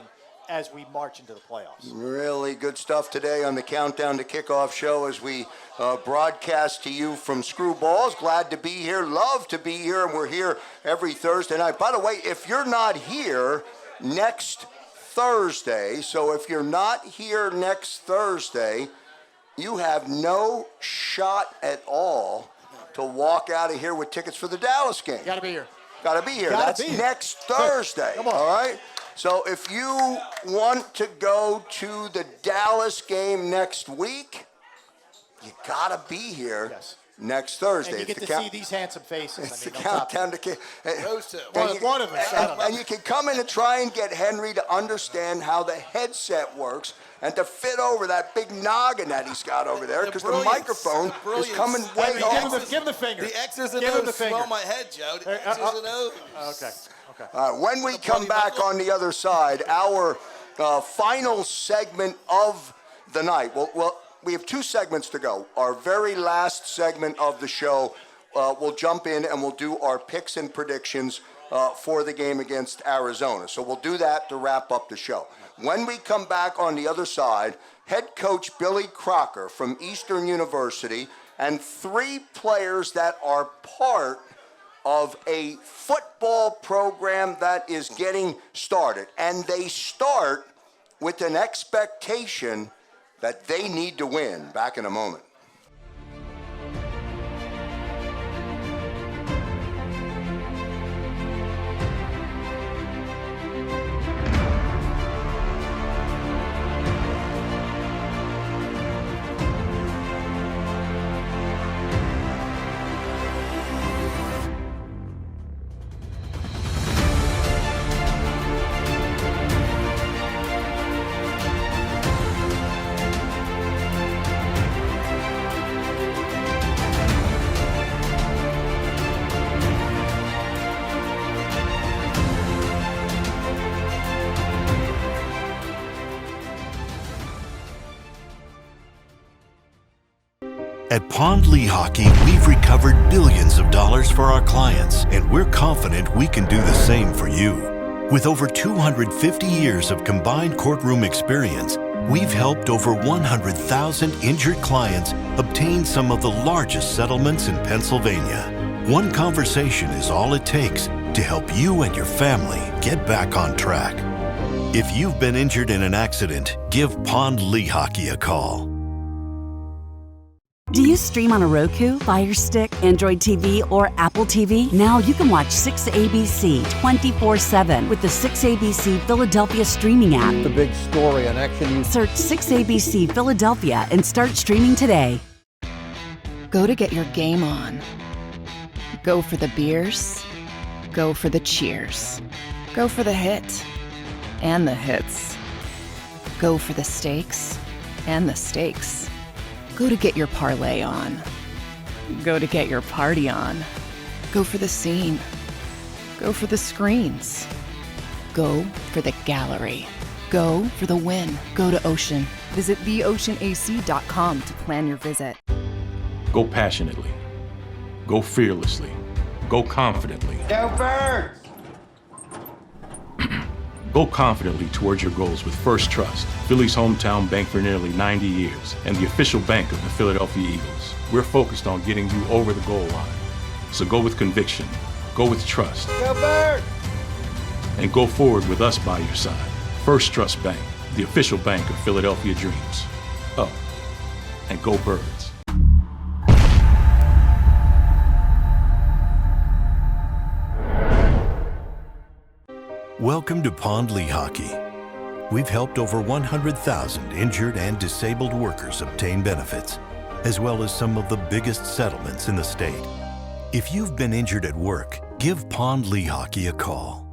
as we march into the playoffs? Really good stuff today on the Countdown to Kickoff show as we broadcast to you from Screwballs. Glad to be here. Love to be here. And we're here every Thursday night. By the way, if you're not here next Thursday, you have no shot at all to walk out of here with tickets for the Dallas game. Got to be here. That's next Thursday. Come on. All right? So if you want to go to the Dallas game next week, you got to be here next Thursday. And you get to see these handsome faces. It's the Countdown to Kickoff. Those two. One of us. And you can come in and try and get Henry to understand how the headset works and to fit over that big noggin that he's got over there, because the microphone is coming way over. Give him the finger. The X's and O's swell my head, Joe. The X's and O's. Okay. When we come back on the other side, our final segment of the night. Well, we have 2 segments to go. Our very last segment of the show, we'll jump in and we'll do our picks and predictions for the game against Arizona. So we'll do that to wrap up the show. When we come back on the other side, head coach Billy Crocker from Eastern University and 3 players that are part of a football program that is getting started. And they start with an expectation that they need to win. Back in a moment. At Pond Lehocky, we've recovered billions of dollars for our clients, and we're confident we can do the same for you. With over 250 years of combined courtroom experience, we've helped over 100,000 injured clients obtain some of the largest settlements in Pennsylvania. One conversation is all it takes to help you and your family get back on track. If you've been injured in an accident, give Pond Lehocky a call. Do you stream on a Roku, Fire Stick, Android TV, or Apple TV? Now you can watch 6ABC 24/7 with the 6ABC Philadelphia streaming app. The big story on Action. Search 6ABC Philadelphia and start streaming today. Go to get your game on. Go for the beers. Go for the cheers. Go for the hit and the hits. Go for the stakes and the stakes. Go to get your parlay on. Go to get your party on. Go for the scene. Go for the screens. Go for the gallery. Go for the win. Go to Ocean. Visit theoceanac.com to plan your visit. Go passionately. Go fearlessly. Go confidently. Go Birds! Go confidently towards your goals with First Trust, Philly's hometown bank for nearly 90 years, and the official bank of the Philadelphia Eagles. We're focused on getting you over the goal line. So go with conviction, go with trust, Go Birds! and go forward with us by your side. First Trust Bank, the official bank of Philadelphia dreams. Oh, and go Birds. Welcome to Pond Lehocky. We've helped over 100,000 injured and disabled workers obtain benefits, as well as some of the biggest settlements in the state. If you've been injured at work, give Pond Lehocky a call.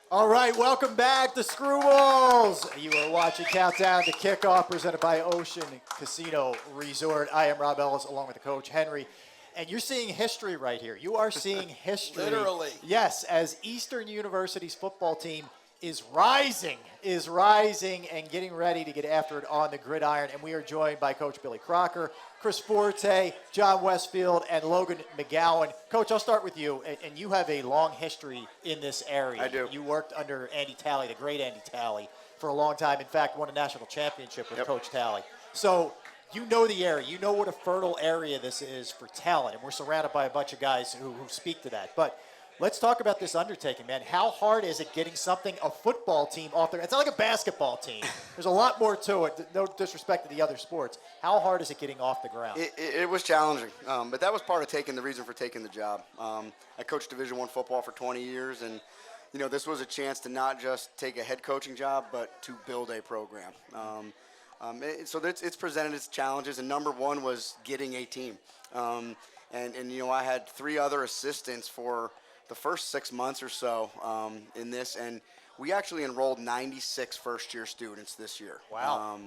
All right, welcome back to Screwballs. You are watching Countdown to Kickoff, presented by Ocean Casino Resort. I am Rob Ellis, along with the coach, Henry. And you're seeing history right here. You are seeing history. Literally. Yes, as Eastern University's football team is rising and getting ready to get after it on the gridiron. And we are joined by Coach Billy Crocker, Chris Forte, John Westfield, and Logan McGowan. Coach, I'll start with you. And you have a long history in this area. I do. You worked under Andy Talley, the great Andy Talley, for a long time. In fact, won a national championship with Coach Talley. So you know the area. You know what a fertile area this is for talent. And we're surrounded by a bunch of guys who speak to that. But let's talk about this undertaking, man. How hard is it getting a football team off there? It's not like a basketball team. There's a lot more to it. No disrespect to the other sports. How hard is it getting off the ground? It was challenging, but that was part of the reason for taking the job. I coached Division I football for 20 years, and this was a chance to not just take a head coaching job, but to build a program. So it's presented its challenges, and number one was getting a team. And I had 3 other assistants for the first 6 months or so in this, and we actually enrolled 96 first-year students this year. Wow.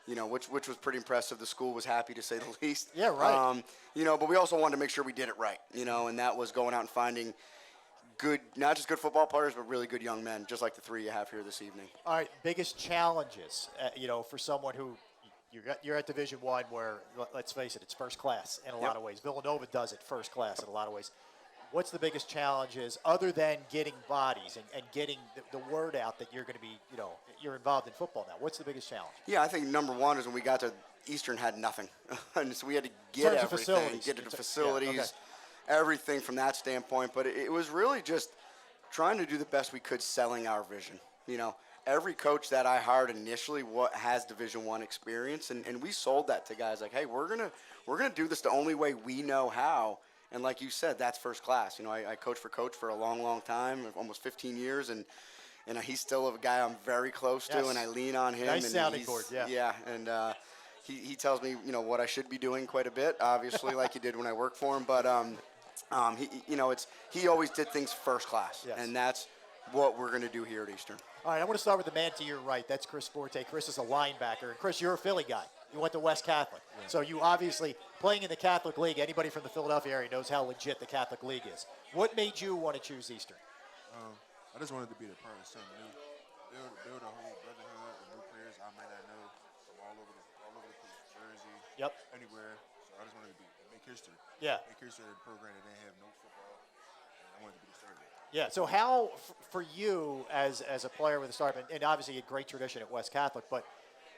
Which was pretty impressive. The school was happy, to say the least. Yeah, right. But we also wanted to make sure we did it right, and that was going out and finding good, not just good football players, but really good young men, just like the 3 you have here this evening. All right, biggest challenges, for someone who you're at Division I, where, let's face it, it's first class in a lot of ways. Villanova does it first class in a lot of ways. what's the biggest challenges other than getting bodies and getting the word out that you're going to be, you're involved in football now? What's the biggest challenge? Yeah, I think number one is when we got to Eastern had nothing. And so we had to get everything, get to the facilities, everything from that standpoint. But it was really just trying to do the best we could selling our vision. Every coach that I hired initially has Division I experience, and we sold that to guys like, hey, we're gonna do this the only way we know how. And like you said, that's first class. I coached for Coach for a long, long time, almost 15 years, and he's still a guy I'm very close to, and I lean on him. Nice and sounding board, yeah. And he tells me, what I should be doing quite a bit, obviously, like he did when I worked for him. But he always did things first class, and that's what we're going to do here at Eastern. All right, I want to start with the man to your right. That's Chris Forte. Chris is a linebacker. And Chris, you're a Philly guy. You went to West Catholic. Yeah. So you obviously, playing in the Catholic League, anybody from the Philadelphia area knows how legit the Catholic League is. What made you want to choose Eastern? I just wanted to be a part of something new. Build a whole brotherhood of new players I might not know from all over the place, Jersey, anywhere. So I just wanted to make history. Yeah. Make history of a program that didn't have no football. And I wanted to be the starter. Yeah, so how, for you as a player with a start, and obviously a great tradition at West Catholic, but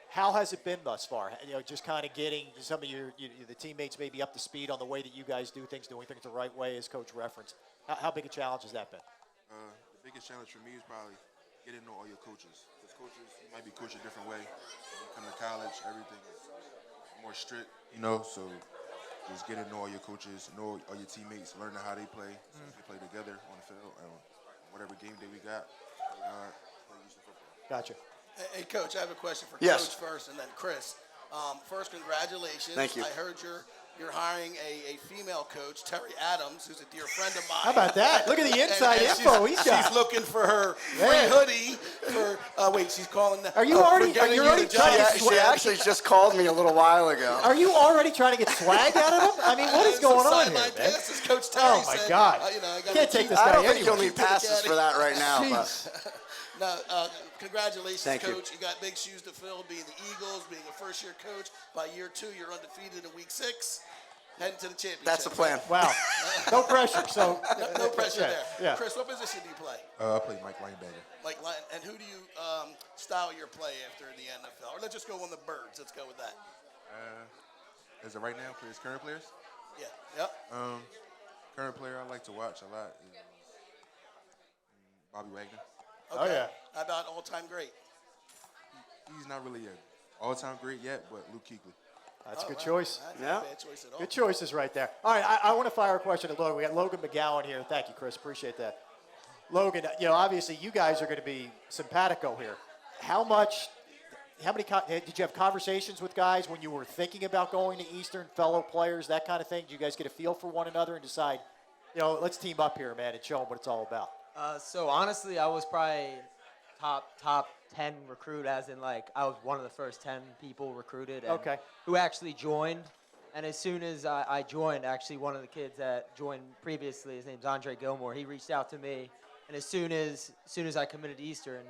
how has it been thus far? Just kind of getting some of the teammates maybe up to speed on the way that you guys do things, doing things the right way, as Coach referenced. How big a challenge has that been? The biggest challenge for me is probably getting to know all your coaches. Because coaches, you might be coached a different way. When you come to college, everything is more strict, so just getting to know all your coaches, know all your teammates, learning how they play, so we play together on the field, and whatever game day we got, play Eastern football. Gotcha. Hey, Coach, I have a question for Coach first, and then Chris. First, congratulations. Thank you. I heard you're hiring a female coach, Terry Adams, who's a dear friend of mine. How about that? Look at the inside info he's got. She's looking for her free hoodie. She's calling. Are you already trying to get swag? She actually just called me a little while ago. Are you already trying to get swag out of him? I mean, what is going on here, man? Passes, Coach Terry Oh, my God. I can't take this guy I don't think anywhere. you'll need passes for that right now. No, congratulations, Thank Coach. you. You got big shoes to fill, being the Eagles, being a first-year coach. By year 2, you're undefeated in week 6, heading to the championship. That's the plan. Wow. No pressure. So no pressure there. Yeah. Chris, what position do you play? I play Mike linebacker. And who do you style your play after in the NFL? Or let's just go on the birds. Let's go with that. As of right now, current players? Yeah. Yep. Current player I like to watch a lot is Bobby Wagner. Okay. Oh, yeah. How about all-time great? He's not really an all-time great yet, but Luke Kuechly. That's a good choice. That's not a bad choice at all. Good choices right there. All right, I want to fire a question at Logan. We got Logan McGowan here. Thank you, Chris. Appreciate that. Logan, obviously you guys are going to be simpatico here. How many did you have conversations with guys when you were thinking about going to Eastern, fellow players, that kind of thing? Did you guys get a feel for one another and decide, let's team up here, man, and show them what it's all about? So honestly, I was probably top 10 recruit, as in I was one of the first 10 people recruited who actually joined. And as soon as I joined, actually one of the kids that joined previously, his name's Andre Gilmore, he reached out to me. And as soon as I committed to Eastern,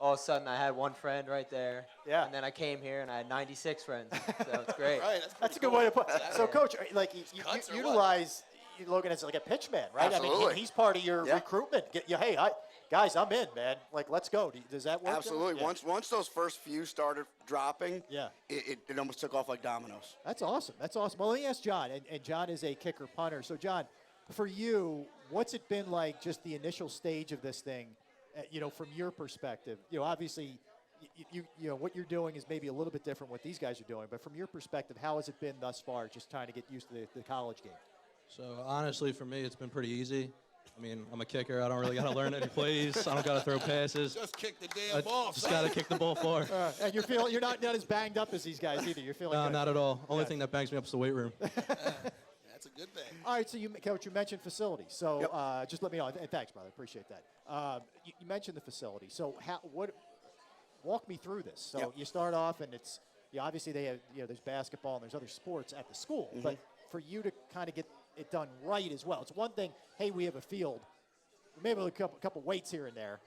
all of a sudden I had one friend right there. Yeah. And then I came here and I had 96 friends. So it's great. Right, that's a good way to put it. So, Coach, you utilize Logan as a pitch man, right? Absolutely. I mean, he's part of your recruitment. Hey, guys, I'm in, man. Let's go. Does that work? Absolutely. Yeah. Once those first few started dropping, it almost took off like dominoes. That's awesome. Well, let me ask John, and John is a kicker punter. So, John, for you, what's it been like, just the initial stage of this thing, from your perspective? Obviously, what you're doing is maybe a little bit different what these guys are doing, but from your perspective, how has it been thus far, just trying to get used to the college game? So, honestly, for me, it's been pretty easy. I mean, I'm a kicker. I don't really got to learn any plays. I don't got to throw passes. Just kick the damn ball. Just got to kick the ball far. And you're not as banged up as these guys either. You're feeling No, good. Not at all. Only thing that bangs me up is the weight room. That's a good thing. All right, so Coach, you mentioned facilities. So just let me know. And thanks, brother. Appreciate that. You mentioned the facility. So walk me through this. So you start off, and it's obviously they have there's basketball and there's other sports at the school, but for you to kind of get it done right as well. It's one thing, hey, we have a field. Maybe a couple weights here and there.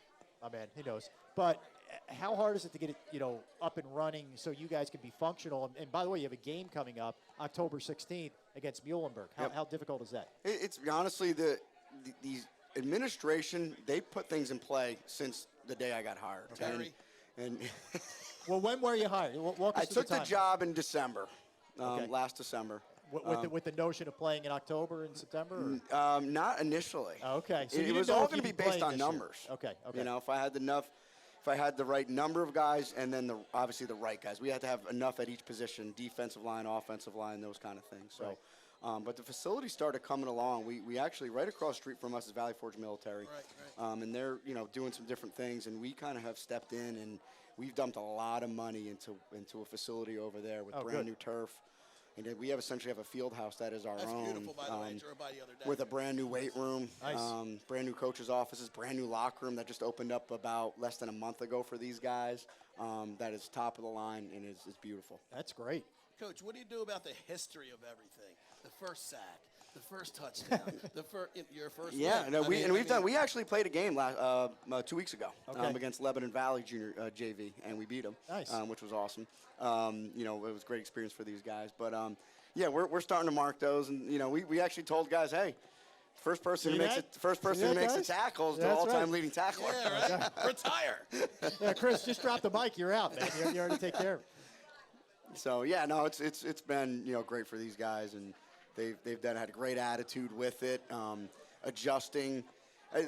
Oh, man, who knows? But how hard is it to get it, up and running so you guys can be functional? And by the way, you have a game coming up October 16th against Muhlenberg. How difficult is that? It's honestly these administration, they put things in play since the day I got hired. Okay. And well, when were you hired? Walk us I through took the job in December, last December. With the notion of playing in October and September? Or? Not initially. Okay. So it was all going to be based on numbers. Okay. You know, if I had the right number of guys and then obviously the right guys. We had to have enough at each position, defensive line, offensive line, those kind of things. So, but the facility started coming along. We actually, right across the street from us is Valley Forge Military. Right. And they're, doing some different things, and we kind of have stepped in, and we've dumped a lot of money into a facility over there with brand new turf. And we essentially have a field house that is our own. That's beautiful, by the way. I drove by the other day. With a brand new weight room, brand new coaches' offices, brand new locker room that just opened up about less than a month ago for these guys. That is top of the line and is beautiful. That's great. Coach, what do you do about the history of everything? The first sack, the first touchdown, your first win. We actually played a game 2 weeks ago against Lebanon Valley Junior JV, and we beat them, which was awesome. It was a great experience for these guys. But we're starting to mark those, and we actually told guys, hey, first person who makes a tackle is the all-time leading tackler. Yeah, right. Retire. Yeah, Chris, just drop the mic. You're out, man. You already take care of it. So it's been great for these guys, and they've had a great attitude with it, adjusting.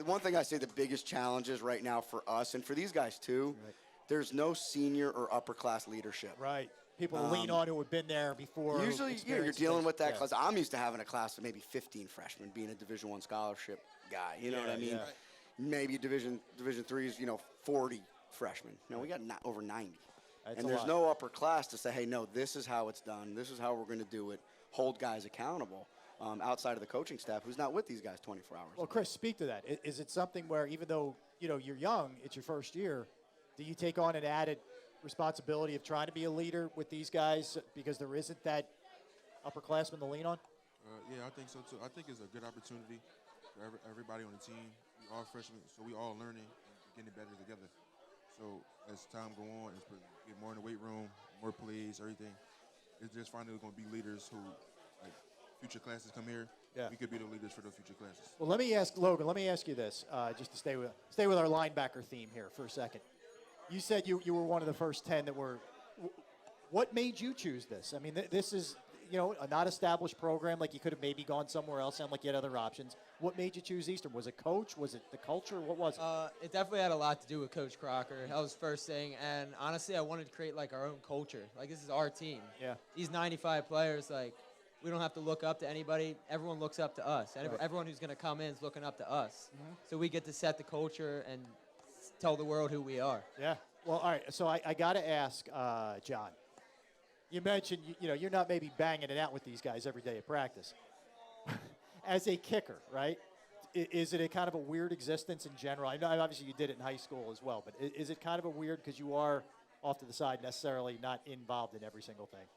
One thing I say the biggest challenge is right now for us and for these guys too. Right. There's no senior or upper class leadership. Right. People lean on who have been there before. Usually, you're dealing with that class. I'm used to having a class of maybe 15 freshmen, being a Division I scholarship guy. You know what I mean? Yeah. Maybe Division III is 40 freshmen. No, we got over 90. That's and there's no upper class to say, hey, no, this is how it's done. This is how we're going to do it. Hold guys accountable outside of the coaching staff who's not with these guys 24 hours. Well, Chris, speak to that. Is it something where even though, you're young, it's your first year, do you take on an added responsibility of trying to be a leader with these guys because there isn't that upperclassman to lean on? Yeah, I think so, too. I think it's a good opportunity for everybody on the team. We all freshmen, so we all learning and getting better together. So as time go on, it's get more in the weight room, more plays, everything. It's just finally going to be leaders who, like, future classes come here. Yeah. We could be the leaders for those future classes. Well, let me ask Logan. Let me ask you this, just to stay with our linebacker theme here for a second. You said you were one of the first 10 that were. What made you choose this? I mean, this is a not established program. Like you could have maybe gone somewhere else. Sound like you had other options. What made you choose Eastern? Was it coach? Was it the culture? What was it? It definitely had a lot to do with Coach Crocker. That was the first thing. And honestly, I wanted to create like our own culture. Like this is our team. Yeah. These 95 players, like we don't have to look up to anybody. Everyone looks up to us. Everyone who's going to come in is looking up to us. Mm-hmm. So we get to set the culture and tell the world who we are. Yeah. Well, all right. So I got to ask, John. You mentioned you're not maybe banging it out with these guys every day at practice. As a kicker, right? Is it a kind of a weird existence in general? I know obviously you did it in high school as well, but is it kind of a weird because you are off to the side, necessarily not involved in every single thing?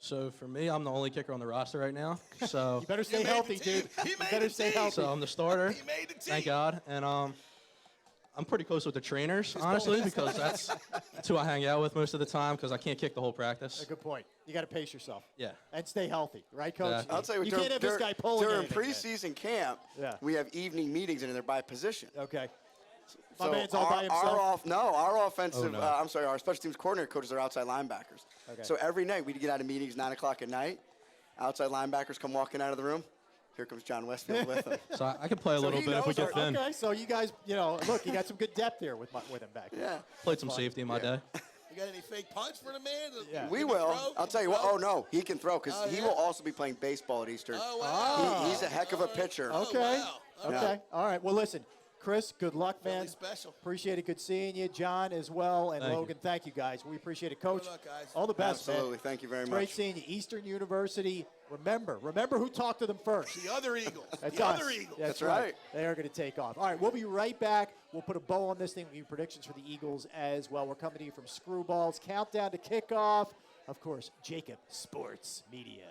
So for me, I'm the only kicker on the roster right now. So you better stay healthy, dude. You better stay healthy. So I'm the starter. He made the team. Thank God. And I'm pretty close with the trainers, honestly, because that's who I hang out with most of the time because I can't kick the whole practice. A good point. You got to pace yourself. Yeah. And stay healthy, right, Coach? I'll tell you, you can't have this guy pulling during preseason camp, we have evening meetings, and they're by position. Okay. So my man's all by himself? Our offensive, our special teams coordinator coaches are outside linebackers. Okay. So every night we get out of meetings 9 o'clock at night. Outside linebackers come walking out of the room. Here comes John Westfield with him. So I can play a little bit if we get thin. Okay, so you guys, look, you got some good depth here with him back there. Yeah. Played some safety in my day. You got any fake punch for the man? Yeah. We will. I'll tell you what. Oh, no, he can throw because he will also be playing baseball at Eastern. Oh, wow. He's a heck of a pitcher. Okay. Oh, wow. Okay. All right. Well, listen. Chris, good luck, man. Really special. Appreciate it. Good seeing you. John as well. And Logan, thank you, guys. We appreciate it. Coach, good luck, guys. All the best, Absolutely. Man. Thank you very much. Great seeing you. Eastern University. Remember who talked to them first. The other Eagles. That's the us. other Eagles. That's right. They are going to take off. All right, we'll be right back. We'll put a bow on this thing. We'll give predictions for the Eagles as well. We're coming to you from Screwballs. Countdown to kickoff. Of course, JAKIB Sports Media.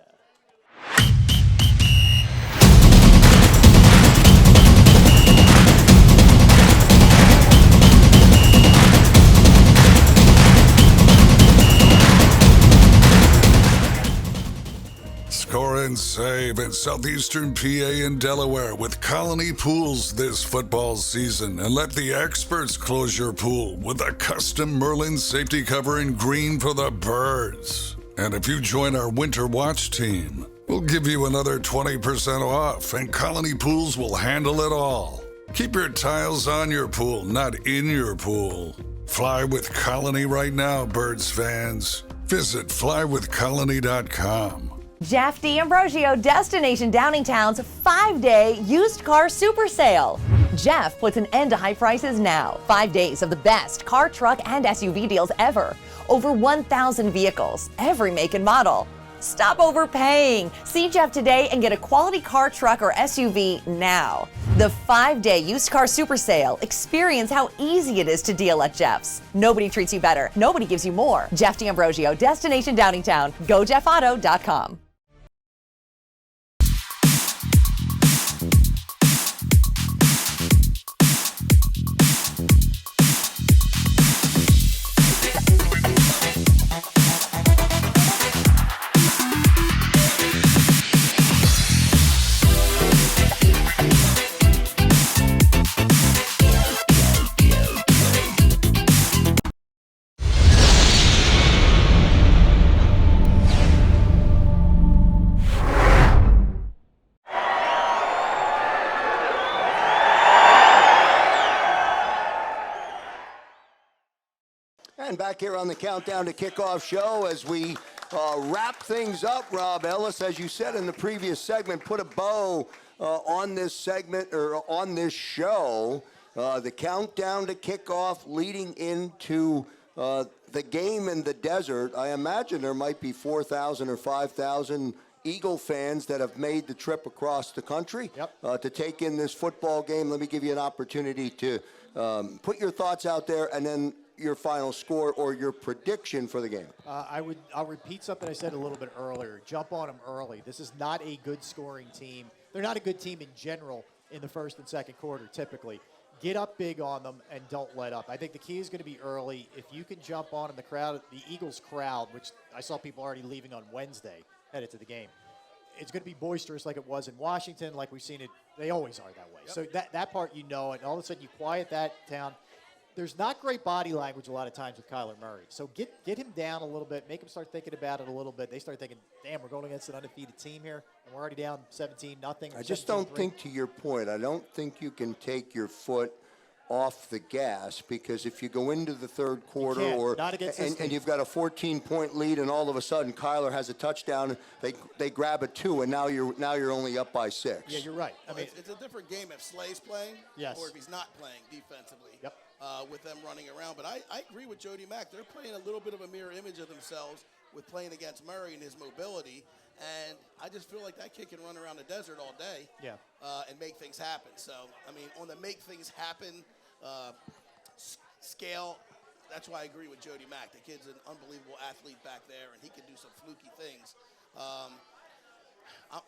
Scoring and save in southeastern PA and Delaware with Colony Pools this football season, and let the experts close your pool with a custom Merlin safety cover in green for the birds. And if you join our Winter Watch team, we'll give you another 20% off, and Colony Pools will handle it all. Keep your tiles on your pool, not in your pool. Fly with Colony right now, Birds fans. Visit flywithcolony.com. Jeff D'Ambrosio, Destination Downingtown's 5-day used car super sale. Jeff puts an end to high prices now. 5 days of the best car, truck, and SUV deals ever. Over 1,000 vehicles, every make and model. Stop overpaying. See Jeff today and get a quality car, truck, or SUV now. The 5-day used car super sale. Experience how easy it is to deal at Jeff's. Nobody treats you better. Nobody gives you more. Jeff D'Ambrosio, Destination Downingtown. GoJeffAuto.com. And back here on the Countdown to Kickoff show as we wrap things up, Rob Ellis, as you said in the previous segment, put a bow on this segment or on this show. The Countdown to Kickoff leading into the game in the desert. I imagine there might be 4,000 or 5,000 Eagle fans that have made the trip across the country to take in this football game. Let me give you an opportunity to put your thoughts out there and then your final score or your prediction for the game. I'll repeat something I said a little bit earlier. Jump on them early. This is not a good scoring team. They're not a good team in general in the first and second quarter, typically. Get up big on them and don't let up. I think the key is going to be early. If you can jump on in the crowd, the Eagles crowd, which I saw people already leaving on Wednesday, headed to the game. It's going to be boisterous like it was in Washington, like we've seen it. They always are that way. So that part you know, and all of a sudden you quiet that down. There's not great body language a lot of times with Kyler Murray. So get him down a little bit, make him start thinking about it a little bit. They start thinking, damn, we're going against an undefeated team here, and we're already down 17-0. I just don't think, to your point, I don't think you can take your foot off the gas, because if you go into the third quarter and you've got a 14-point lead and all of a sudden Kyler has a touchdown, they grab a 2 and now you're only up by 6. Yeah, you're right. I mean, it's a different game if Slay's playing or if he's not playing defensively. Yep. With them running around. But I agree with Jody Mack. They're playing a little bit of a mirror image of themselves with playing against Murray and his mobility. And I just feel like that kid can run around the desert all day and make things happen. So, I mean, on the make things happen scale, that's why I agree with Jody Mack. The kid's an unbelievable athlete back there, and he can do some fluky things.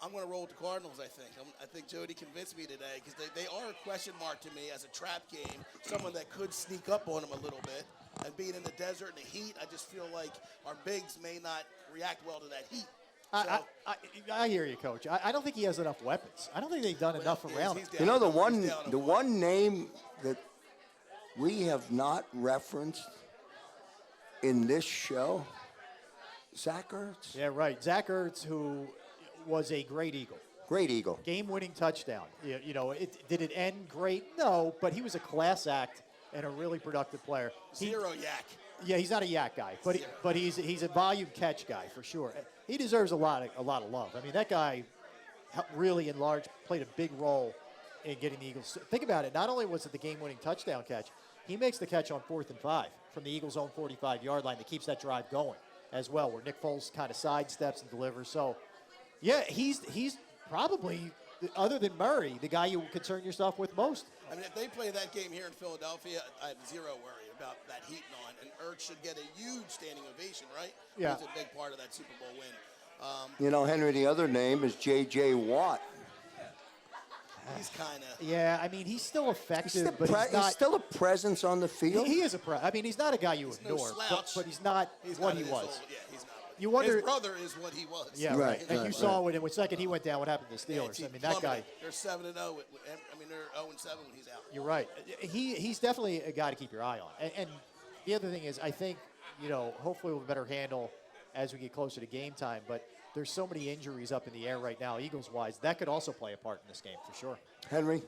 I'm going to roll with the Cardinals, I think. I think Jody convinced me today because they are a question mark to me as a trap game, someone that could sneak up on them a little bit. And being in the desert and the heat, I just feel like our bigs may not react well to that heat. I hear you, Coach. I don't think he has enough weapons. I don't think they've done enough around him. You know, the one name that we have not referenced in this show, Zach Ertz. Yeah, right. Zach Ertz, who was a great Eagle. Great Eagle. Game-winning touchdown. You know, did it end great? No, but he was a class act and a really productive player. Zero yak. Yeah, he's not a yak guy, but he's a volume catch guy for sure. He deserves a lot of love. I mean, that guy really played a big role in getting the Eagles. Think about it. Not only was it the game-winning touchdown catch, he makes the catch on 4th and 5 from the Eagles' own 45-yard line that keeps that drive going as well, where Nick Foles kind of sidesteps and delivers. So, yeah, he's probably, other than Murray, the guy you concern yourself with most. I mean, if they play that game here in Philadelphia, I have zero worry about that heat on. And Ertz should get a huge standing ovation, right? Yeah. He's a big part of that Super Bowl win. You know, Henry, the other name is J.J. Watt. He's kind of. Yeah, I mean, he's still effective, but he's still a presence on the field. He is a I mean, he's not a guy you ignore, but he's not what he was. Yeah, he's not. you wonder. His brother is what he was. Yeah, right. And you saw when the second he went down, what happened to the Steelers. I mean, that guy. They're 7-0. I mean, they're 0-7 when he's out. You're right. He's definitely a guy to keep your eye on. And the other thing is, I think, hopefully we'll have a better handle as we get closer to game time. But there's so many injuries up in the air right now, Eagles-wise. That could also play a part in this game for sure. Henry,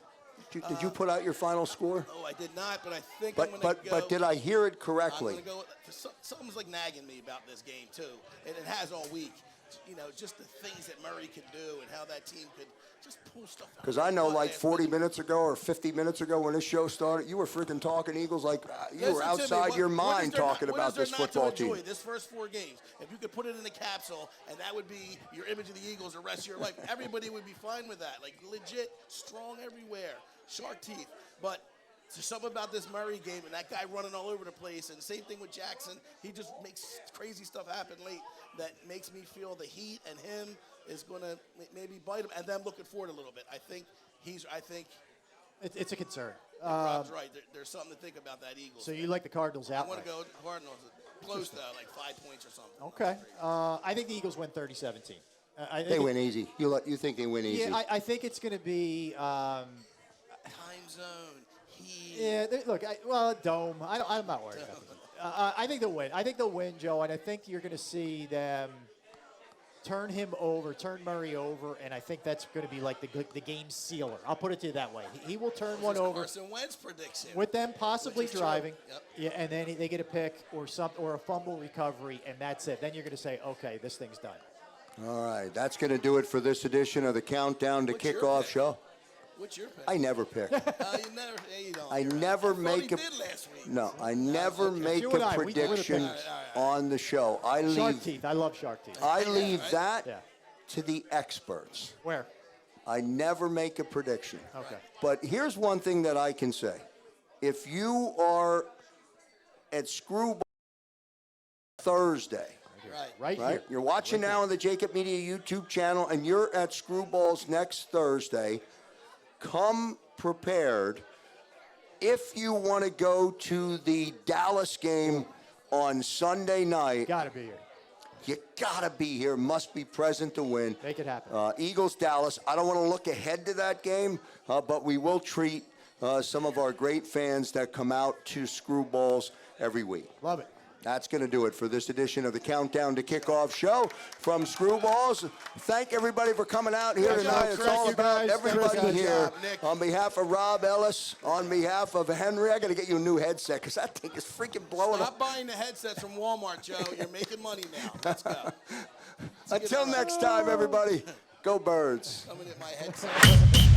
did you put out your final score? Oh, I did not, but I think I'm going to go. But did I hear it correctly? I'm going to go. Something's like nagging me about this game too, and it has all week. Just the things that Murray can do and how that team could just pull stuff out. Because I know like 40 minutes ago or 50 minutes ago when this show started, you were freaking talking Eagles like you were outside your mind talking about this football team. This first 4 games, if you could put it in a capsule and that would be your image of the Eagles the rest of your life, everybody would be fine with that. Like legit, strong everywhere, shark teeth. But there's something about this Murray game and that guy running all over the place, and same thing with Jackson. He just makes crazy stuff happen late that makes me feel the heat and him is going to maybe bite him. And then looking forward a little bit. I think it's a concern. Rob's right. There's something to think about that Eagles. So you like the Cardinals out? I want to go Cardinals close though, like 5 points or something. Okay. I think the Eagles win 30-17. They win easy. You think they win easy? Yeah, I think it's going to be time zone. Yeah, look, dome. I'm not worried about it. I think they'll win. I think they'll win, Joe, and I think you're going to see them turn Murray over, and I think that's going to be like the game sealer. I'll put it to you that way. He will turn one over. Carson Wentz prediction. With them possibly driving, yeah, and then they get a pick or a fumble recovery, and that's it. Then you're going to say, okay, this thing's done. All right, that's going to do it for this edition of the Countdown to Kickoff show. What's your pick? I never pick. You don't. I never make a. Last week. No, I never make a prediction on the show. Shark teeth. I love shark teeth. I leave that to the experts. Where? I never make a prediction. Okay. But here's one thing that I can say: if you are at Screwball Thursday. Right here. You're watching now on the JAKIB Media YouTube channel, and you're at Screwballs next Thursday. Come prepared. If you want to go to the Dallas game on Sunday night, gotta be here. You gotta be here. Must be present to win. Make it happen. Eagles Dallas. I don't want to look ahead to that game, but we will treat some of our great fans that come out to Screwballs every week. Love it. That's going to do it for this edition of the Countdown to Kickoff show from Screwballs. Thank everybody for coming out here tonight. It's all about everybody here. On behalf of Rob, Ellis, on behalf of Henry, I got to get you a new headset because that thing is freaking blowing up. Stop buying the headsets from Walmart, Joe. You're making money now. Let's go. Until next time, everybody, go Birds. I'm going to get my headset.